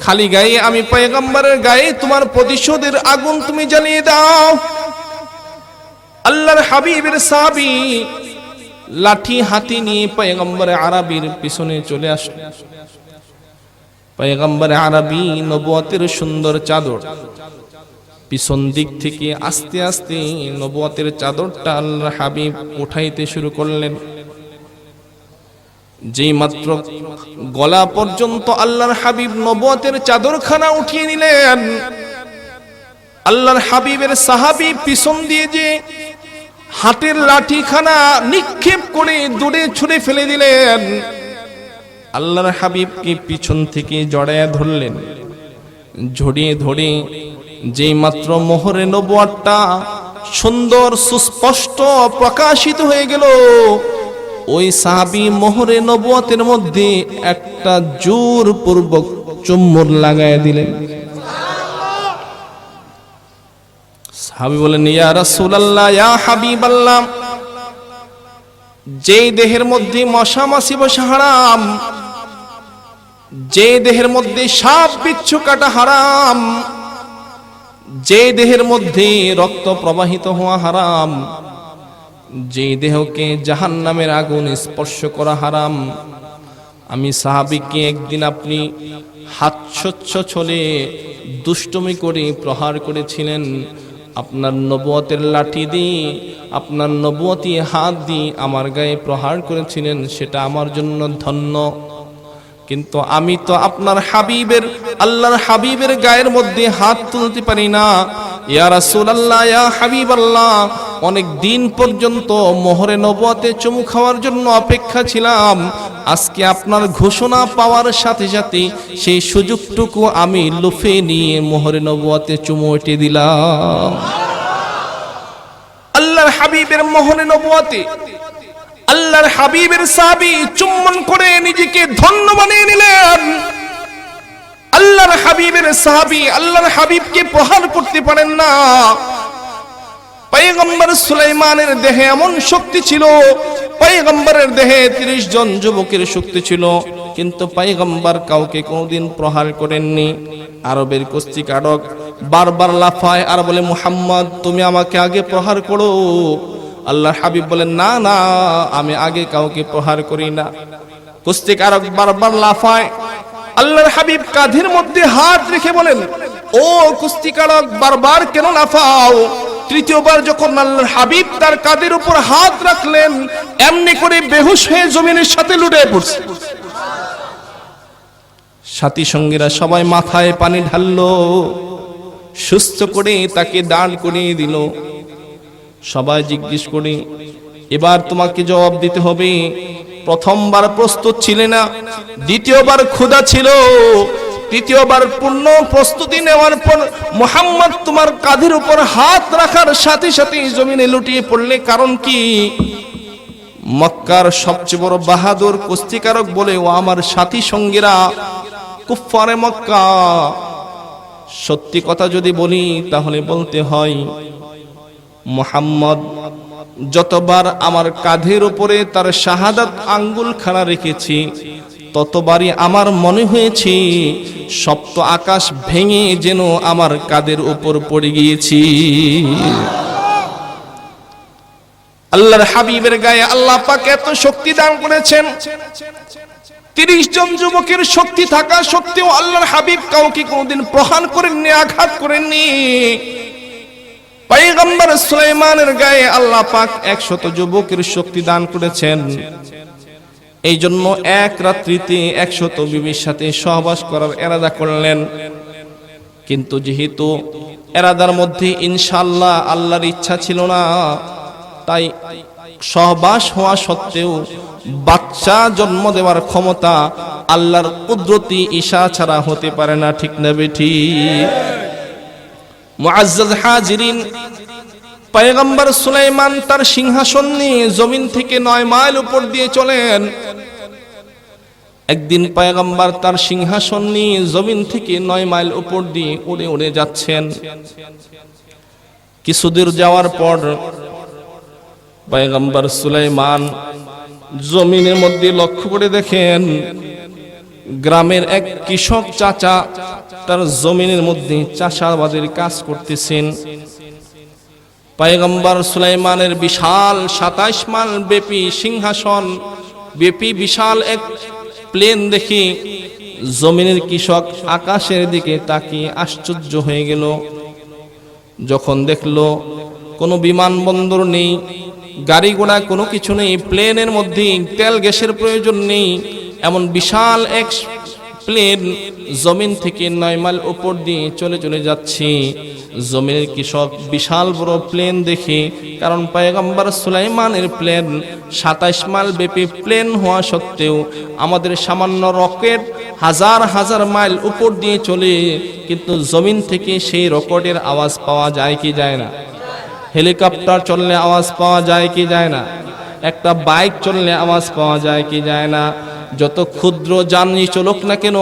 খালি গায়ে আমি পয়গম্বরের গায়ে তোমার প্রতিশোধের আগুন তুমি জ্বালিয়ে দাও। আল্লাহর হাবিবের সাহাবী লাঠি হাতে নিয়ে পয়গম্বর আরবির পিছনে চলে আসে। পয়গম্বর আরবি নবুয়তের সুন্দর চাদর, পিছন দিক থেকে আস্তে আস্তে নবুয়তের চাদরটা আল্লাহর হাবিব উঠাইতে শুরু করলেন। যেই মাত্র গলা পর্যন্ত আল্লাহর হাবিব নবুয়তের চাদরখানা উঠিয়ে নিলেন, আল্লাহর হাবিবের সাহাবী পিছন দিয়ে যে হাতের লাঠিখানা নিক্ষেপ করে দূরে ছুঁড়ে ফেলে দিলেন। আল্লাহর হাবিবকে পিছন থেকে জড়ায়া ধরলেন, ঝরিয়ে ধরে যেই মাত্র মোহরে নবুয়তটা সুন্দর সুস্পষ্ট প্রকাশিত হয়ে গেল, ওই সাহাবী মোহরে নবুয়তের মধ্যে একটা জোরপূর্বক চুম্বন লাগায়া দিলেন। সাহাবী বলেন, ইয়া রাসূলুল্লাহ, ইয়া হাবিবাল্লাহ, যেই দেহের মধ্যে মশা মাছি বসা হারাম, যে দেহের মধ্যে সাপ বিচ্ছু কাটা হারাম, যে দেহের মধ্যে রক্ত প্রবাহিত হওয়া হারাম, যে দেহকে জাহান্নামের আগুন স্পর্শ করা হারাম, আমি সাহাবীকে একদিন আপনি হাতছচ্ছ ছলে দুষ্টুমি করে প্রহার করেছিলেন। আপনার নবুয়তের লাঠি দিয়ে, আপনার নবুয়তি হাত দিয়ে আমার গায়ে প্রহার করেছিলেন, সেটা আমার জন্য ধন্য। কিন্তু আমি তো আপনার হাবিবের, আল্লাহর হাবিবের গায়ের মধ্যে হাত তুলতে পারি না। ইয়া রাসূলুল্লাহ, ইয়া হাবিবাল্লাহ, অনেক দিন পর্যন্ত মোহরে নবুয়তে চুমু খাওয়ার জন্য অপেক্ষা ছিলাম। আজকে আপনার ঘোষণা পাওয়ার সাথে সাথে সেই সুযোগটুকু আমি লুফে নিয়ে মোহরে নবুয়তে চুমু এঁটে দিলাম। আল্লাহর হাবিবের মোহরে নবুয়তে আল্লাহর হাবিবের সাহাবী চুম্বন করে নিজেকে ধন্য বানিয়ে নিলেন। আল্লাহর হাবিবের সাহাবী আল্লাহর হাবিবকে প্রহার করতে পারেন না। পয়গম্বর সুলাইমানের দেহে এমন শক্তি ছিল, পয়গম্বরের দেহে 30 জন যুবকের শক্তি ছিল, কিন্তু পয়গম্বর কাউকে কোনোদিন প্রহার করেননি। আরবের কুস্তিকারক বারবার লাফায় আর বলে, মুহাম্মদ তুমি আমাকে আগে প্রহার করো। আল্লাহর হাবিব বলেন, না না, আমি আগে কাউকে প্রহার করি না। কুস্তিকারক বারবার লাফায়, আল্লাহর হাবিব কাঁধের মধ্যে হাত রেখে বলেন, ও কুস্তিকারক বারবার কেন লাফাও? তৃতীয়বার যখন আল্লাহর হাবিব তার কাঁধের উপর হাত রাখলেন, এমনি করে বেহুশ হয়ে জমিনের সাথে লুটে পড়ছে। সাথী সঙ্গীরা সবাই মাথায় পানি ঢাললো, সুস্থ করে তাকে দাঁড় করিয়ে দিল। সবাই জিজ্ঞেস করে, এবার তোমাকে জবাব দিতে হবে। প্রথমবার প্রস্তুত ছিলে না, দ্বিতীয়বার ক্ষুধা ছিল, তৃতীয়বার পূর্ণ প্রস্তুতি নেওয়ার পর মুহাম্মদ তোমার কাঁধের উপর হাত রাখার সাথে সাথে জমিনে লুটিয়ে পড়লে, কারণ কি? মক্কার সবচেয়ে বড় বাহাদুর কুস্তিকারক বলে, ও আমার সাথী সঙ্গীরা, কুফফারে মক্কা, সত্যি কথা যদি বলি তাহলে বলতে হয়, মুহাম্মদ যতবার আমার কাঁধের উপরে তার শাহাদাত আঙ্গুলখানা রেখেছি, ততবারই আমার মনে হয়েছে সপ্ত আকাশ ভেঙে যেন আমার কাঁধের উপর পড়ে গিয়েছি। আল্লাহর হাবিবের গায়ে আল্লাহ পাক এত শক্তি দান করেছেন। 30 জন যুবকের শক্তি থাকা সত্ত্বেও আল্লাহর হাবিব কাউকে কোনোদিন প্রহার করেননি, আঘাত করেননি। পয়গম্বর সুলাইমানের গায়ে আল্লাহ পাক 100 যুবকের শক্তি দান করেছেন। এই জন্য এক রাত্রিতে 100 বিবির সাথে সহবাস করার ইরাদা করলেন। কিন্তু যেহেতু ইরাদার মধ্যে ইনশাআল্লাহ আল্লাহর ইচ্ছা ছিল না, তাই সহবাস হওয়া সত্ত্বেও বাচ্চা জন্ম দেওয়ার ক্ষমতা আল্লাহর কুদরতি ইশা ছাড়া হতে পারে না। ঠিক না বেঠিক? মুআজ্জাজ হাজিরিন, পয়গম্বর সুলাইমান তার সিংহাসন নিয়ে জমিন থেকে 9 মাইল উপর দিয়ে চলেন। একদিন পয়গম্বর তার সিংহাসন নিয়ে জমিন থেকে 9 মাইল উপর দিয়ে উড়ে উড়ে যাচ্ছেন। কিছুদূর যাওয়ার পর পয়গম্বর সুলাইমান জমিনের মধ্যে লক্ষ্য করে দেখেন গ্রামের এক কৃষক চাচা তার জমিনের মধ্যে চাষাবাদের কাজ করতেছেন। পয়গম্বর সুলাইমানের বিশাল 27 মাইল ব্যাপী সিংহাসন ব্যাপী বিশাল এক প্লেন দেখে জমিনের কৃষক আকাশের দিকে তাকিয়ে আশ্চর্য হয়ে গেল। যখন দেখলো কোনো বিমানবন্দর নেই, গাড়ি ঘোড়া কোনো কিছু নেই, প্লেনের মধ্যে তেল গ্যাসের প্রয়োজন নেই, এমন বিশাল এক প্লেন জমিন থেকে 9 মাইল উপর দিয়ে চলে চলে যাচ্ছে। জমিনের কৃষক বিশাল বড় প্লেন দেখে, কারণ পয়গম্বর সুলাইমানের প্লেন 27 মাইল ব্যাপী প্লেন হওয়া সত্ত্বেও আমাদের সামান্য রকেট হাজার হাজার মাইল উপর দিয়ে চলে, কিন্তু জমিন থেকে সেই রকেটের আওয়াজ পাওয়া যায় কি যায় না? হেলিকপ্টার চললে আওয়াজ পাওয়া যায় কি যায় না? একটা বাইক চললে আওয়াজ পাওয়া যায় কি যায় না? যত ক্ষুদ্র যানই চলুক না কেন,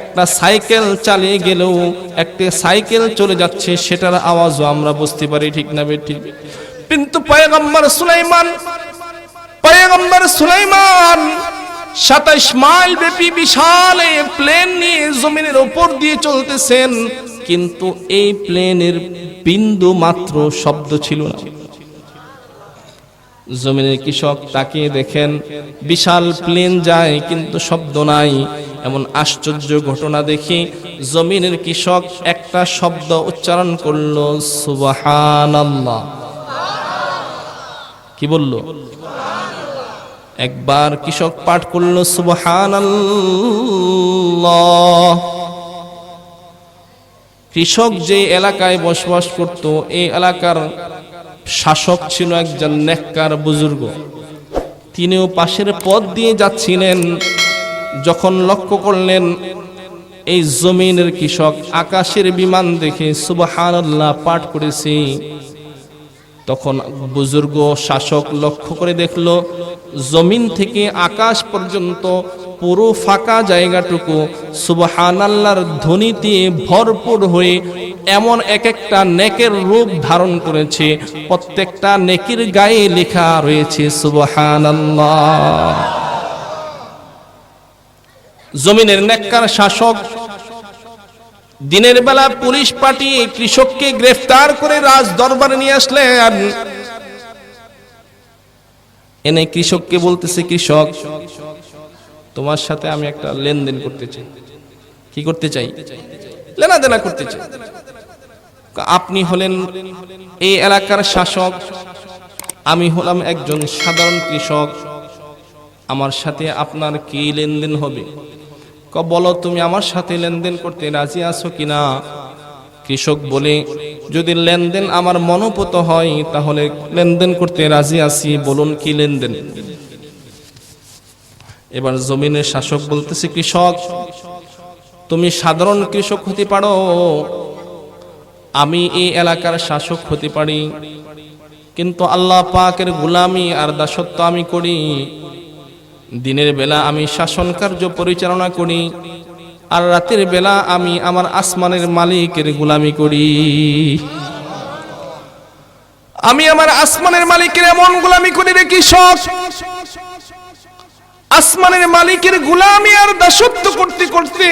একটা সাইকেল চালিয়ে গেলেও একটা সাইকেল চলে যাচ্ছে সেটার আওয়াজও আমরা বুঝতে পারি, ঠিক না ঠিক? কিন্তু পয়গম্বর সুলাইমান 27 মাইল ব্যাপী বিশাল এই প্লেন নিয়ে জমিনের উপর দিয়ে চলতেছেন, কিন্তু এই প্লেনের বিন্দু মাত্র শব্দ ছিল না। জমিনের কৃষক তাকিয়ে দেখেন বিশাল প্লেন যায় কিন্তু শব্দ নাই। এমন আশ্চর্য ঘটনা দেখে জমিনের কৃষক একটা শব্দ উচ্চারণ করলো, সুবহানাল্লাহ। কি বলল? একবার কৃষক পাঠ করলো সুবহানাল্লাহ। কৃষক যে এলাকায় বসবাস করত, এই এলাকার শাসক ছিল একজন নেককার বুজুর্গ। তিনিও পাশের পথ দিয়ে যাচ্ছিলেন। যখন লক্ষ্য করলেন এই জমিনের কৃষক আকাশের বিমান দেখে সুবহানাল্লাহ পাঠ করেছে, তখন বুজুর্গ শাসক লক্ষ্য করে দেখলো জমিন থেকে আকাশ পর্যন্ত পুরো ফাঁকা জায়গাটুকু সুবহানাল্লাহর ধ্বনিতে ভরপুর হয়ে এমন এক একটা নেকের রূপ ধারণ করেছে, প্রত্যেকটা নেকির গায়ে লেখা রয়েছে সুবহানাল্লাহ। জমিনের নেককার শাসক দিনের বেলা পুলিশ পাঠিয়ে কৃষককে গ্রেফতার করে রাজ দরবারে নিয়ে আসলেন। এনে কৃষককে বলতেছে, কৃষক তোমার সাথে আমি একটা লেনদেন করতে চাই। কি করতে চাই? লেনাদেনা করতে চাই। আপনি হলেন এই এলাকার শাসক, আমি হলাম একজন সাধারণ কৃষক, আমার সাথে আপনার কি লেনদেন হবে? বলো তুমি আমার সাথে লেনদেন করতে রাজি আছো কিনা? কৃষক বলে, যদি লেনদেন আমার মনোপুত হয় তাহলে লেনদেন করতে রাজি আছি, বলুন কি লেনদেন। এবার জমিনের শাসক বলতেছে, কৃষক তুমি সাধারণ কৃষক হতে পারো, আমি এই এলাকার শাসক হতে পারি, কিন্তু আল্লাহ পাকের গোলামি আর দাসত্ব আমি করি। দিনের বেলা আমি শাসন কার্য পরিচালনা করি, আর রাতের বেলা আমি আমার আসমানের মালিকের গোলামি করি। আমি আমার আসমানের মালিকের এমন গোলামি করি রে কৃষক, আসমানের মালিকের গোলামি আর দাসত্ব করতে করতে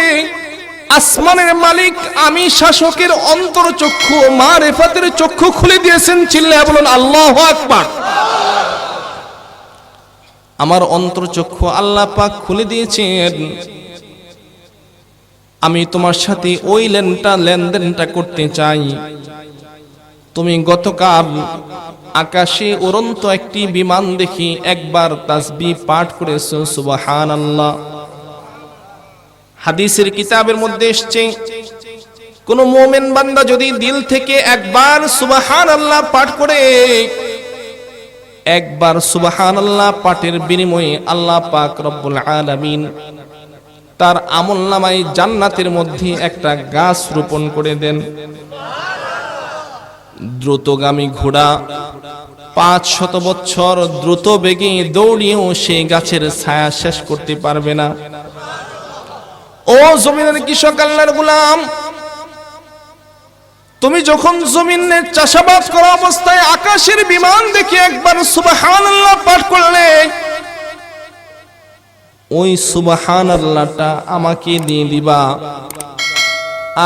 আসমানের মালিক আমি শাসকের অন্তর চক্ষু মারিফাতের চক্ষু খুলে দিয়েছেন। চিল্লায়া বলুন আল্লাহু আকবার। আমার অন্তর চক্ষু আল্লাহ পাক খুলে দিয়েছেন। আমি তোমার সাথে ওই লেনদেনটা করতে চাই। তুমি গতকাল আকাশে উড়ন্ত একটি বিমান দেখি একবার তাসবিহ পাঠ করেছো সুবহানাল্লাহ। হাদিসের কিতাবের মধ্যে এসেছে, কোন মুমিন বান্দা যদি দিল থেকে একবার সুবহানাল্লাহ পাঠ করে, একবার সুবহানাল্লাহ পাঠের বিনিময়ে আল্লাহ পাক রব্বুল আলামিন তার আমলনামায় জান্নাতের মধ্যে একটা গাছ রোপণ করে দেন। দ্রুতগামী ঘোড়া 500 বছর দ্রুত বেগে দৌড়িয়েও সেই গাছের ছায়া শেষ করতে পারবে না। ও জমিনের কৃষক, আল্লাহর গোলাম, তুমি যখন জমিনে চাষাবাদ করা অবস্থায় আকাশের বিমান দেখে একবার সুবহানাল্লাহ পাঠ করলে, ওই সুবহানাল্লাহটা আমাকে দিয়ে দিবা,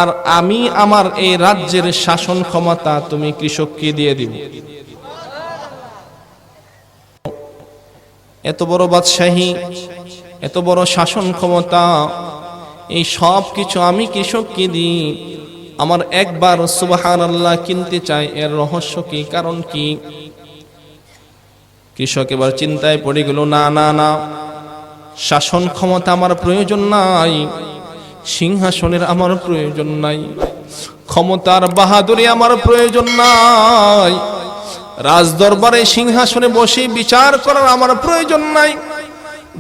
আর আমি আমার এই রাজ্যের শাসন ক্ষমতা তুমি কৃষককে দিয়ে দিবে। এত বড় বাদশাহী, এত বড় শাসন ক্ষমতা, এই সব কিছু আমি কৃষককে দিই, আমার একবার সুবহানাল্লাহ কিনতে চাই, এর রহস্য কি, কারণ কি? কৃষক এবার চিন্তায় পড়ে গেল, না না না, শাসন ক্ষমতা আমার প্রয়োজন নাই, সিংহাসনের আমার প্রয়োজন নাই, ক্ষমতার বাহাদুরি আমার প্রয়োজন নাই, রাজ দরবারে সিংহাসনে বসে বিচার করার আমার প্রয়োজন নাই।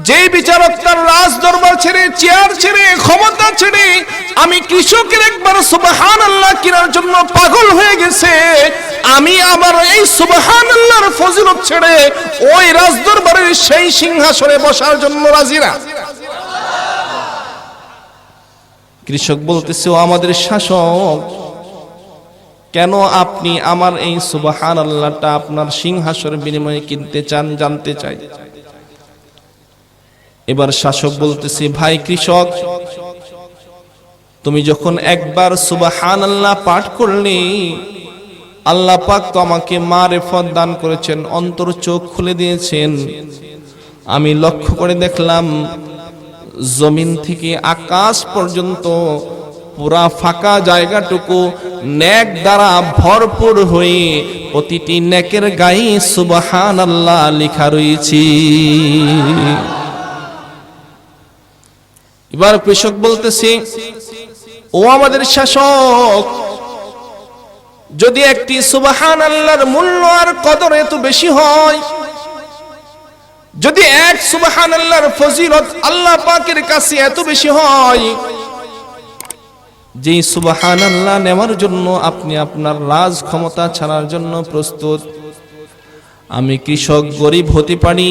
যেই বিচারক তার রাজ দরবার ছেড়ে, চেয়ার ছেড়ে, ক্ষমতা ছেড়ে আমি কৃষকের একবার সুবহানাল্লাহ কেনার জন্য পাগল হয়ে গেছে, আমি আবার এই সুবহানাল্লাহর ফজিলত ছেড়ে ওই রাজ দরবারের সেই সিংহাসনে বসার জন্য রাজি না। কৃষক বলতেছে, ও আমাদের শাসক, কেন আপনি আমার এই সুবহানাল্লাহটা আপনার সিংহাসনের বিনিময়ে কিনতে চান, জানতে চাই। এবার শাসক বলতেছে, ভাই কৃষক, তুমি যখন একবার সুবহানাল্লাহ পাঠ করলে, আল্লাহ পাক তো আমাকে মারিফত দান করেছেন, অন্তর চোখ খুলে দিয়েছেন। আমি লক্ষ্য করে দেখলাম জমিন থেকে আকাশ পর্যন্ত পুরা ফাঁকা জায়গাটুকু নেক দ্বারা ভরপুর হয়ে প্রতিটি নেকের গায়ে সুবহানাল্লাহ লেখা রয়েছে। এবার কৃষক বলতেছে, ও আমাদের শাসক, যদি একটি সুবহানাল্লাহর মূল্য আর কদর এত বেশি হয়, যদি এক সুবহানাল্লাহর ফজিলত আল্লাহ পাকের কাছে এত বেশি হয়, যে সুবহানাল্লাহ নেওয়ার জন্য আপনি আপনার রাজ ক্ষমতা ছাড়ার জন্য প্রস্তুত, আমি কৃষক গরিব হতে পারি,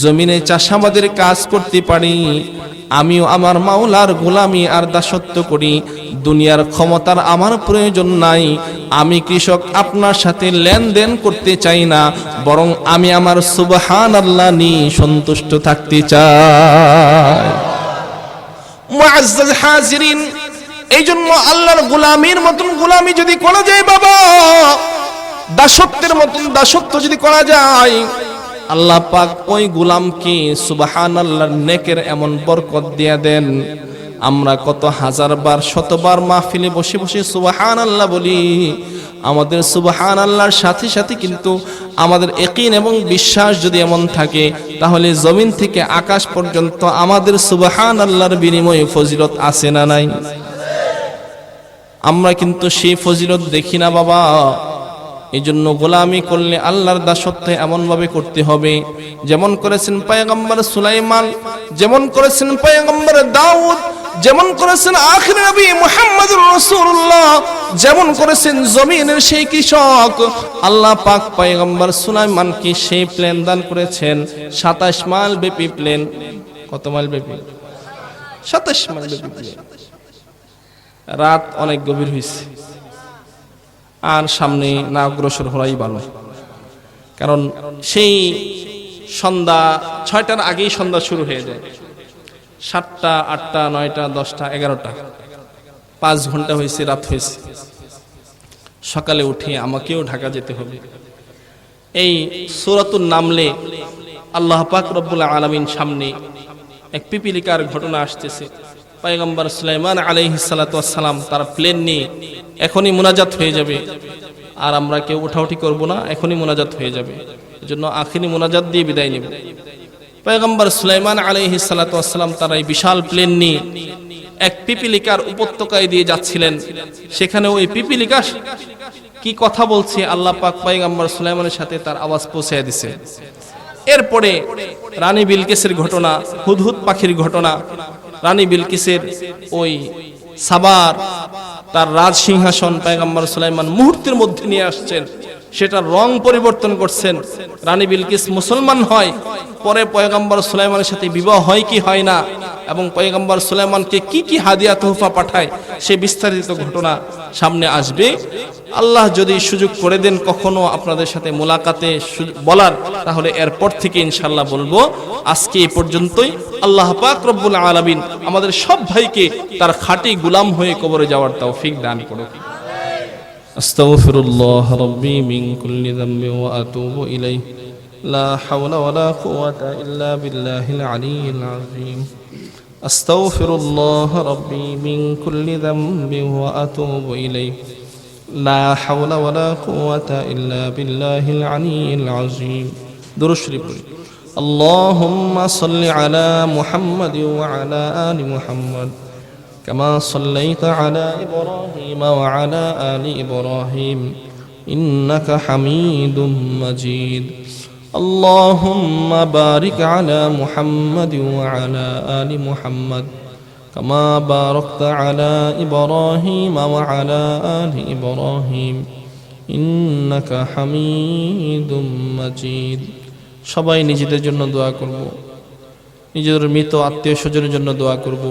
জমিনে চাষাবাদের কাজ করতে পারি, আমিও আমার মাওলার গোলামি আর দাসত্ব করি, দুনিয়ার ক্ষমতার আমার প্রয়োজন নাই, আমি কৃষক আপনার সাথে লেনদেন করতে চাই না, বরং আমি আমার সুবহানাল্লাহ নিয়ে সন্তুষ্ট থাকতে চাই। মুআজ্জাজ হাজিরিন, এই জন্য আল্লাহর গোলামির মতন গোলামি যদি করা যায় বাবা, দাসত্বের মতন দাসত্ব যদি করা যায়, আল্লাহ পাক ওই গোলামকে সুবহানাল্লাহর নেকের এমন বরকত দিয়ে দেন। আমরা কত হাজারবার শতবার মাহফিলে বসে বসে সুবহানাল্লাহ বলি, আমাদের সুবহানাল্লাহর সাথে সাথে কিন্তু আমাদের ইয়াকিন এবং বিশ্বাস যদি এমন থাকে, তাহলে জমিন থেকে আকাশ পর্যন্ত আমাদের সুবহানাল্লাহর বিনিময়ে ফজিলত আছে না নাই? আমরা কিন্তু সেই ফজিলত দেখি না বাবা। এই জন্য গোলামি করলে আল্লাহর দাসত্ব এমন ভাবে করতে হবে, যেমন করেছেন পয়গম্বর সুলাইমান, যেমন করেছেন পয়গম্বর দাউদ, যেমন করেছেন আখির নবী মুহাম্মদুর রাসূলুল্লাহ, যেমন করেছেন জমিনের সেই কৃষক। আল্লাহ পাক পয়গম্বর সুলাইমানকে সেই প্লেন দান করেছেন, 27 মাইল ব্যাপী প্লেন। কত মাইল ব্যাপী? 27 মাইল ব্যাপী প্লেন। রাত অনেক গভীর হয়েছে, আর সামনে না অগ্রসর হওয়াই ভালো, কারণ সেই সন্ধ্যা 6টার আগেই সন্ধ্যা শুরু হয়ে যায়। 7টা, 8টা, 9টা, 10টা, 11টা, 5 ঘন্টা হয়েছে, রাত হয়েছে। সকালে উঠে আমাকেও ঢাকা যেতে হবে। এই সূরাতুন নামলে আল্লাহ পাক রব্বুল আলামিন সামনে এক পিপিলিকার ঘটনা আসতেছে। পয়গম্বর সুলাইমান আলাইহিস সালাতু ওয়াস সালাম তার প্লেন নিয়ে এখনই মুনাজাত হয়ে যাবে, আর আমরা কেউ উঠাউঠি করব না, এখনই মুনাজাত হয়ে যাবে। এজন্য আখিরি মুনাজাত দিয়ে বিদায় নেব। পয়গম্বর সুলাইমান আলাইহিস সালাতু ওয়াস সালাম তার এই বিশাল প্লেন নিয়ে এক পিপিলিকার উপত্যকায় দিয়ে যাচ্ছিলেন। সেখানে ওই পিপিলিকা কি কথা বলছে আল্লাহ পাক পয়গম্বর সুলাইমানের সাথে তার আওয়াজ পৌঁছে দিয়েছে। এরপরে রানী বিলকিসের ঘটনা, হুদহুদ পাখির ঘটনা। রানী বিলকিসের ওই সাবার তার রাজ সিংহাসন পয়গম্বর সুলাইমান মুহূর্তের মধ্যে নিয়ে আসছেন। সেটা রং পরিবর্তন করছেন। রানী বিলকিস মুসলমান হয়, পরে পয়গম্বর সুলাইমানের সাথে বিবাহ হয় কি হয় না, এবং পয়গম্বর সুলাইমানকে কি কি হাদিয়া তোহফা পাঠায়, সে বিস্তারিত ঘটনা সামনে আসবে। আল্লাহ যদি সুযোগ করে দেন কখনো আপনাদের সাথে মোলাকাতে বলার, তাহলে এরপর থেকে ইনশাআল্লাহ বলবো। আজকে এই পর্যন্তই। আল্লাহ পাক রব্বুল আলামিন আমাদের সব ভাইকে তার খাঁটি গোলাম হয়ে কবরে যাওয়ার তৌফিক দান করুক। আস্তাগফিরুল্লাহ রাব্বি মিন কুল্লি যামবি ওয়া আতুবু ইলাইহি লা হাওলা ওয়ালা কুওয়াতা ইল্লা বিল্লাহিল আলিয়্যিল আযীম। আস্তাগফিরুল্লাহ রাব্বি মিন কুল্লি যামবি ওয়া আতুবু ইলাইহি লা হাওলা ওয়ালা কুওয়াতা ইল্লা বিল্লাহিল আলিয়্যিল আযীম। দুরূদ শরীফ পড়ি। আল্লাহুম্মা সাল্লি আলা মুহাম্মাদি ওয়া আলা আলি মুহাম্মাদ কামা সাল্লাইতা আলা ইব্রাহিম ওয়া আলা আলি ইব্রাহিম ইন্নাকা হামিদুম মাজিদ। আল্লাহুম্মা বারিক আলা মুহাম্মাদি ওয়া আলা আলি মুহাম্মাদ কামা বারাকতা আলা ইব্রাহিম ওয়া আলা আলি ইব্রাহিম ইন্নাকা হামিদুম মাজিদ। সবাই নিজেদের জন্য দোয়া করব, নিজেদের মৃত আত্মীয় স্বজনের জন্য দোয়া করব,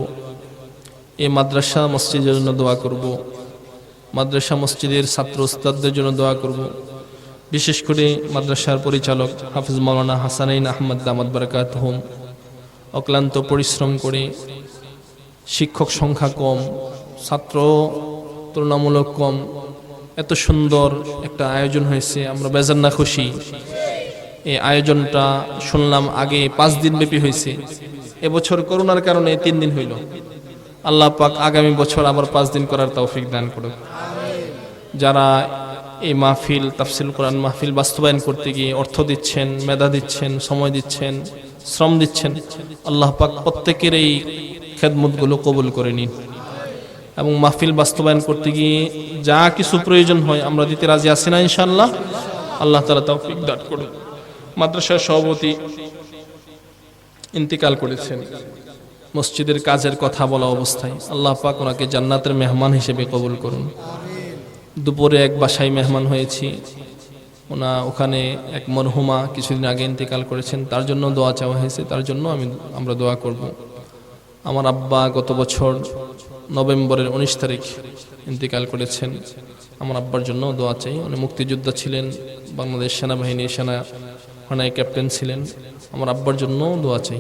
এই মাদ্রাসা মসজিদের জন্য দোয়া করব, মাদ্রাসা মসজিদের ছাত্র উস্তাদদের জন্য দোয়া করব। বিশেষ করে মাদ্রাসার পরিচালক হাফিজ মাওলানা হাসানাইন আহমদ দামাত বারাকাতুহুম অক্লান্ত পরিশ্রম করে, শিক্ষক সংখ্যা কম, ছাত্র তুলনামূলক কম, এত সুন্দর একটা আয়োজন হয়েছে, আমরা বেজান না খুশি। এই আয়োজনটা শুনলাম আগে 5 দিন ব্যাপী হয়েছে, এবছর করোনার কারণে 3 দিন হইল। আল্লাহ পাক আগামী বছর আবার 5 দিন করার তৌফিক দান করুক। যারা এই মাহফিল, তাফসিল কোরআন মাহফিল বাস্তবায়ন করতে গিয়ে অর্থ দিচ্ছেন, মেধা দিচ্ছেন, সময় দিচ্ছেন, শ্রম দিচ্ছেন, আল্লাহ পাক প্রত্যেকের এই খেদমতগুলো কবুল করে নিন। এবং মাহফিল বাস্তবায়ন করতে গিয়ে যা কিছু প্রয়োজন হয় আমরা দিতে রাজি আছি না ইনশাআল্লাহ। আল্লাহ তাআলা তৌফিক দান করুন। মাদ্রাসার সভাপতি ইন্তিকাল করেছেন মসজিদের কাজের কথা বলা অবস্থায়, আল্লাহ পাক ওনাকে জান্নাতের মেহমান হিসেবে কবুল করুন। দুপুরে এক বাসায় মেহমান হয়েছি, ওখানে এক মরহুমা কিছুদিন আগে ইন্তিকাল করেছেন, তার জন্য দোয়া চাওয়া হয়েছে, তার জন্য আমরা দোয়া করব। আমার আব্বা গত বছর নভেম্বরের 19 তারিখ ইন্তিকাল করেছেন, আমার আব্বার জন্য দোয়া চাই। উনি মুক্তিযোদ্ধা ছিলেন, বাংলাদেশ সেনাবাহিনীর সেনায় ক্যাপ্টেন ছিলেন। আমার আব্বার জন্য দোয়া চাই।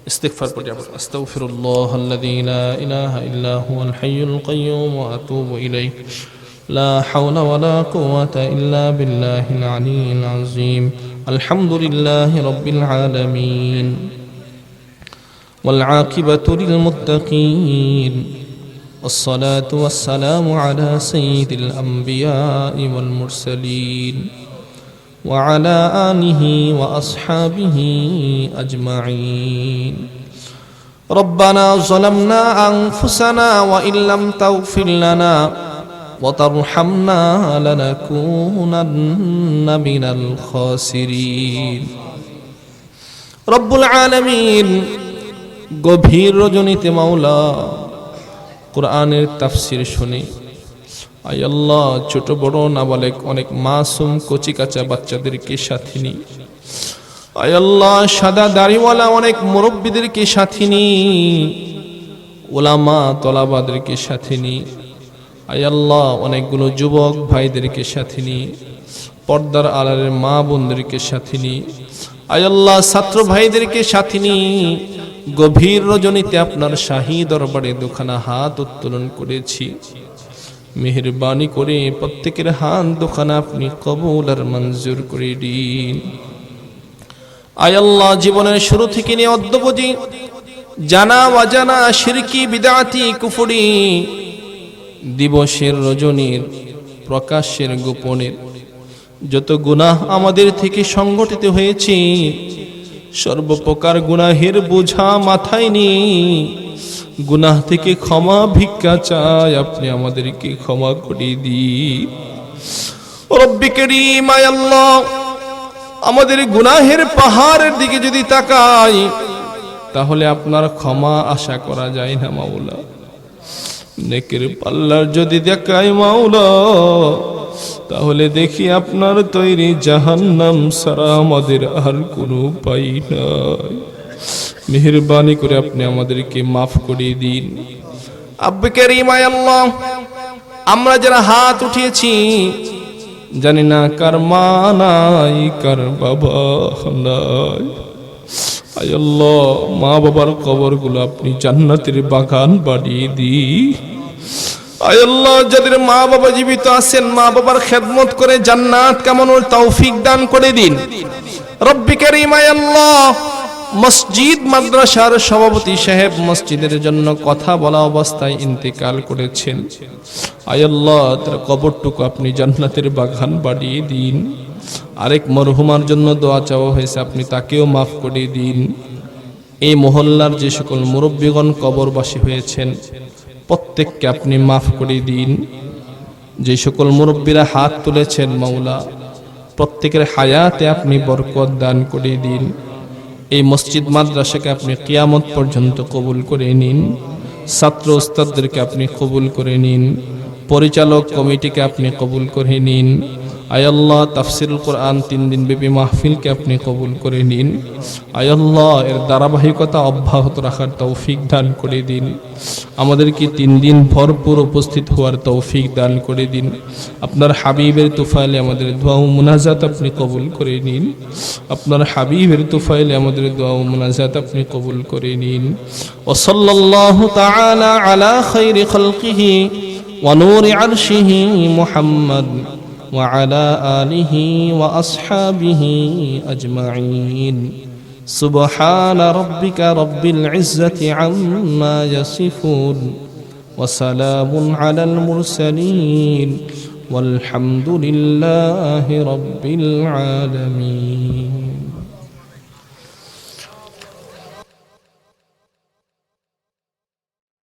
ইস্তিগফার পড়ি। আস্তাগফিরুল্লাহাল্লাযী লা ইলাহা ইল্লা হুয়াল হাইয়ুল কাইয়্যুম ওয়া আতুবু ইলাইহি লা হাওলা ওয়ালা কুওয়াতা ইল্লা বিল্লাহিল আলিয়্যিল আযীম। আলহামদুলিল্লাহি রাব্বিল আলামিন ওয়াল আকিবাতু লিল মুত্তাকিন والصلاة والسلام على سيد الأنبياء والمرسلين وعلى آله وأصحابه أجمعين. ربنا ظلمنا أنفسنا وإن لم تغفر لنا وترحمنا لنكونن من الخاسرين. رب العالمين গভীর রজনীতে মাওলা কোরআনের তাফসীর শুনে, আয় আল্লাহ, ছোট বড় নাবালেক অনেক মাসুম কচি কাঁচা বাচ্চাদেরকে সাথে নি, আয় আল্লাহ, সাদা দাড়িওয়ালা অনেক মুরব্বীদেরকে সাথে নি, উলামা তলাবাদেরকে সাথে নি, আয় আল্লাহ, অনেকগুলো যুবক ভাইদেরকে সাথে নি, পর্দার আড়ালের মা বোনদেরকে সাথে নি, আয় আল্লাহ, ছাত্র ভাইদেরকে সাথে নি। গভীর রজনীতে আপনার শাহী দরবারে দুখানা হাত উত্তোলন করেছি, মেহেরবানি করে প্রত্যেকের হাত দুখানা আপনি কবুল আর মঞ্জুর করে দিন। আয় আল্লাহ, জীবনের শুরু থেকে নিয়ে অদ্যাবধি জানা অজানা শিরকি বিদআতি কুফরি, দিবসের রজনীর প্রকাশের গোপনের যত গুনাহ আমাদের থেকে সংগঠিত হয়েছে, সর্বপ্রকার গুনাহের বোঝা মাথায় নিয়ে গুনাহ থেকে ক্ষমা ভিক্ষা চাই, আপনি আমাদেরকে ক্ষমা করে দিন। রব্বি কারীম, আয় আল্লাহ, আমাদের গুনাহের পাহাড়ের দিকে যদি তাকাই তাহলে আপনার ক্ষমা আশা করা যায় না মাওলা। নেকের পাল্লার যদি দেখাই মাওলা, তাহলে দেখি আপনার তৈরি জাহান্নাম ছাড়া আমাদের আর কোনো উপায় নাই। মেহেরবানি করে আপনি আমাদেরকে মাফ করে দিন। আব্বে কারীম আয় আল্লাহ, আমরা যারা হাত উঠিয়েছি জানি না কার মা নাই, কার বাবা নাই। আয় আল্লাহ, মা বাবার কবরগুলো আপনি জান্নাতের বাগান বানিয়ে দিন। আয় আল্লাহ, যাদের মা বাবা জীবিত আছেন, মা বাবার খেদমত করে জান্নাত কামানোর তৌফিক দান করে দিন। রব্বি কারীম আয় আল্লাহ, মসজিদ মাদ্রাসার সভাপতি সাহেব মসজিদের জন্য কথা বলা অবস্থায় ইন্তেকাল করেছেন। আয় আল্লাহ, তার কবরটুকু আপনি জান্নাতের বাগান বানিয়ে দিন। আরেক মরহুমার জন্য দোয়া চাওয়া হয়েছে, আপনি তাকেও মাফ করে দিন। এই মহল্লার যে সকল মুরব্বীগণ কবরবাসী হয়েছেন প্রত্যেককে আপনি মাফ করে দিন। যে সকল মুরব্বীরা হাত তুলেছেন মাওলা, প্রত্যেকের হায়াতে আপনি বরকত দান করে দিন। এই মসজিদ মাদ্রাসাকে আপনি কিয়ামত পর্যন্ত কবুল করে নিন। ছাত্র ওস্তাদদেরকে আপনি কবুল করে নিন। পরিচালক কমিটিকে আপনি কবুল করে নিন। আয় আল্লাহ, তাফসিরুল কোরআন 3 দিন ব্যাপী মাহফিলকে আপনি কবুল করে নিন। আয় আল্লাহ, এর ধারাবাহিকতা অব্যাহত রাখার তৌফিক দান করে দিন। আমাদেরকে 3 দিন ভরপুর উপস্থিত হওয়ার তৌফিক দান করে দিন। আপনার হাবিবের তুফাইলে আমাদের দোয়া ও মুনাজাত আপনি কবুল করে নিন। আপনার হাবিবের তুফাইলে আমাদের দোয়া ও মুনাজাত আপনি কবুল করে নিন। ওয়া সাল্লাল্লাহু তাআলা আলা খায়রি খালকিহি ওয়া নূরি আরশিহি মুহাম্মদ وعلى آله وأصحابه أجمعين. سبحان ربك رب العزة عما يصفون وسلام على المرسلين والحمد لله رب العالمين.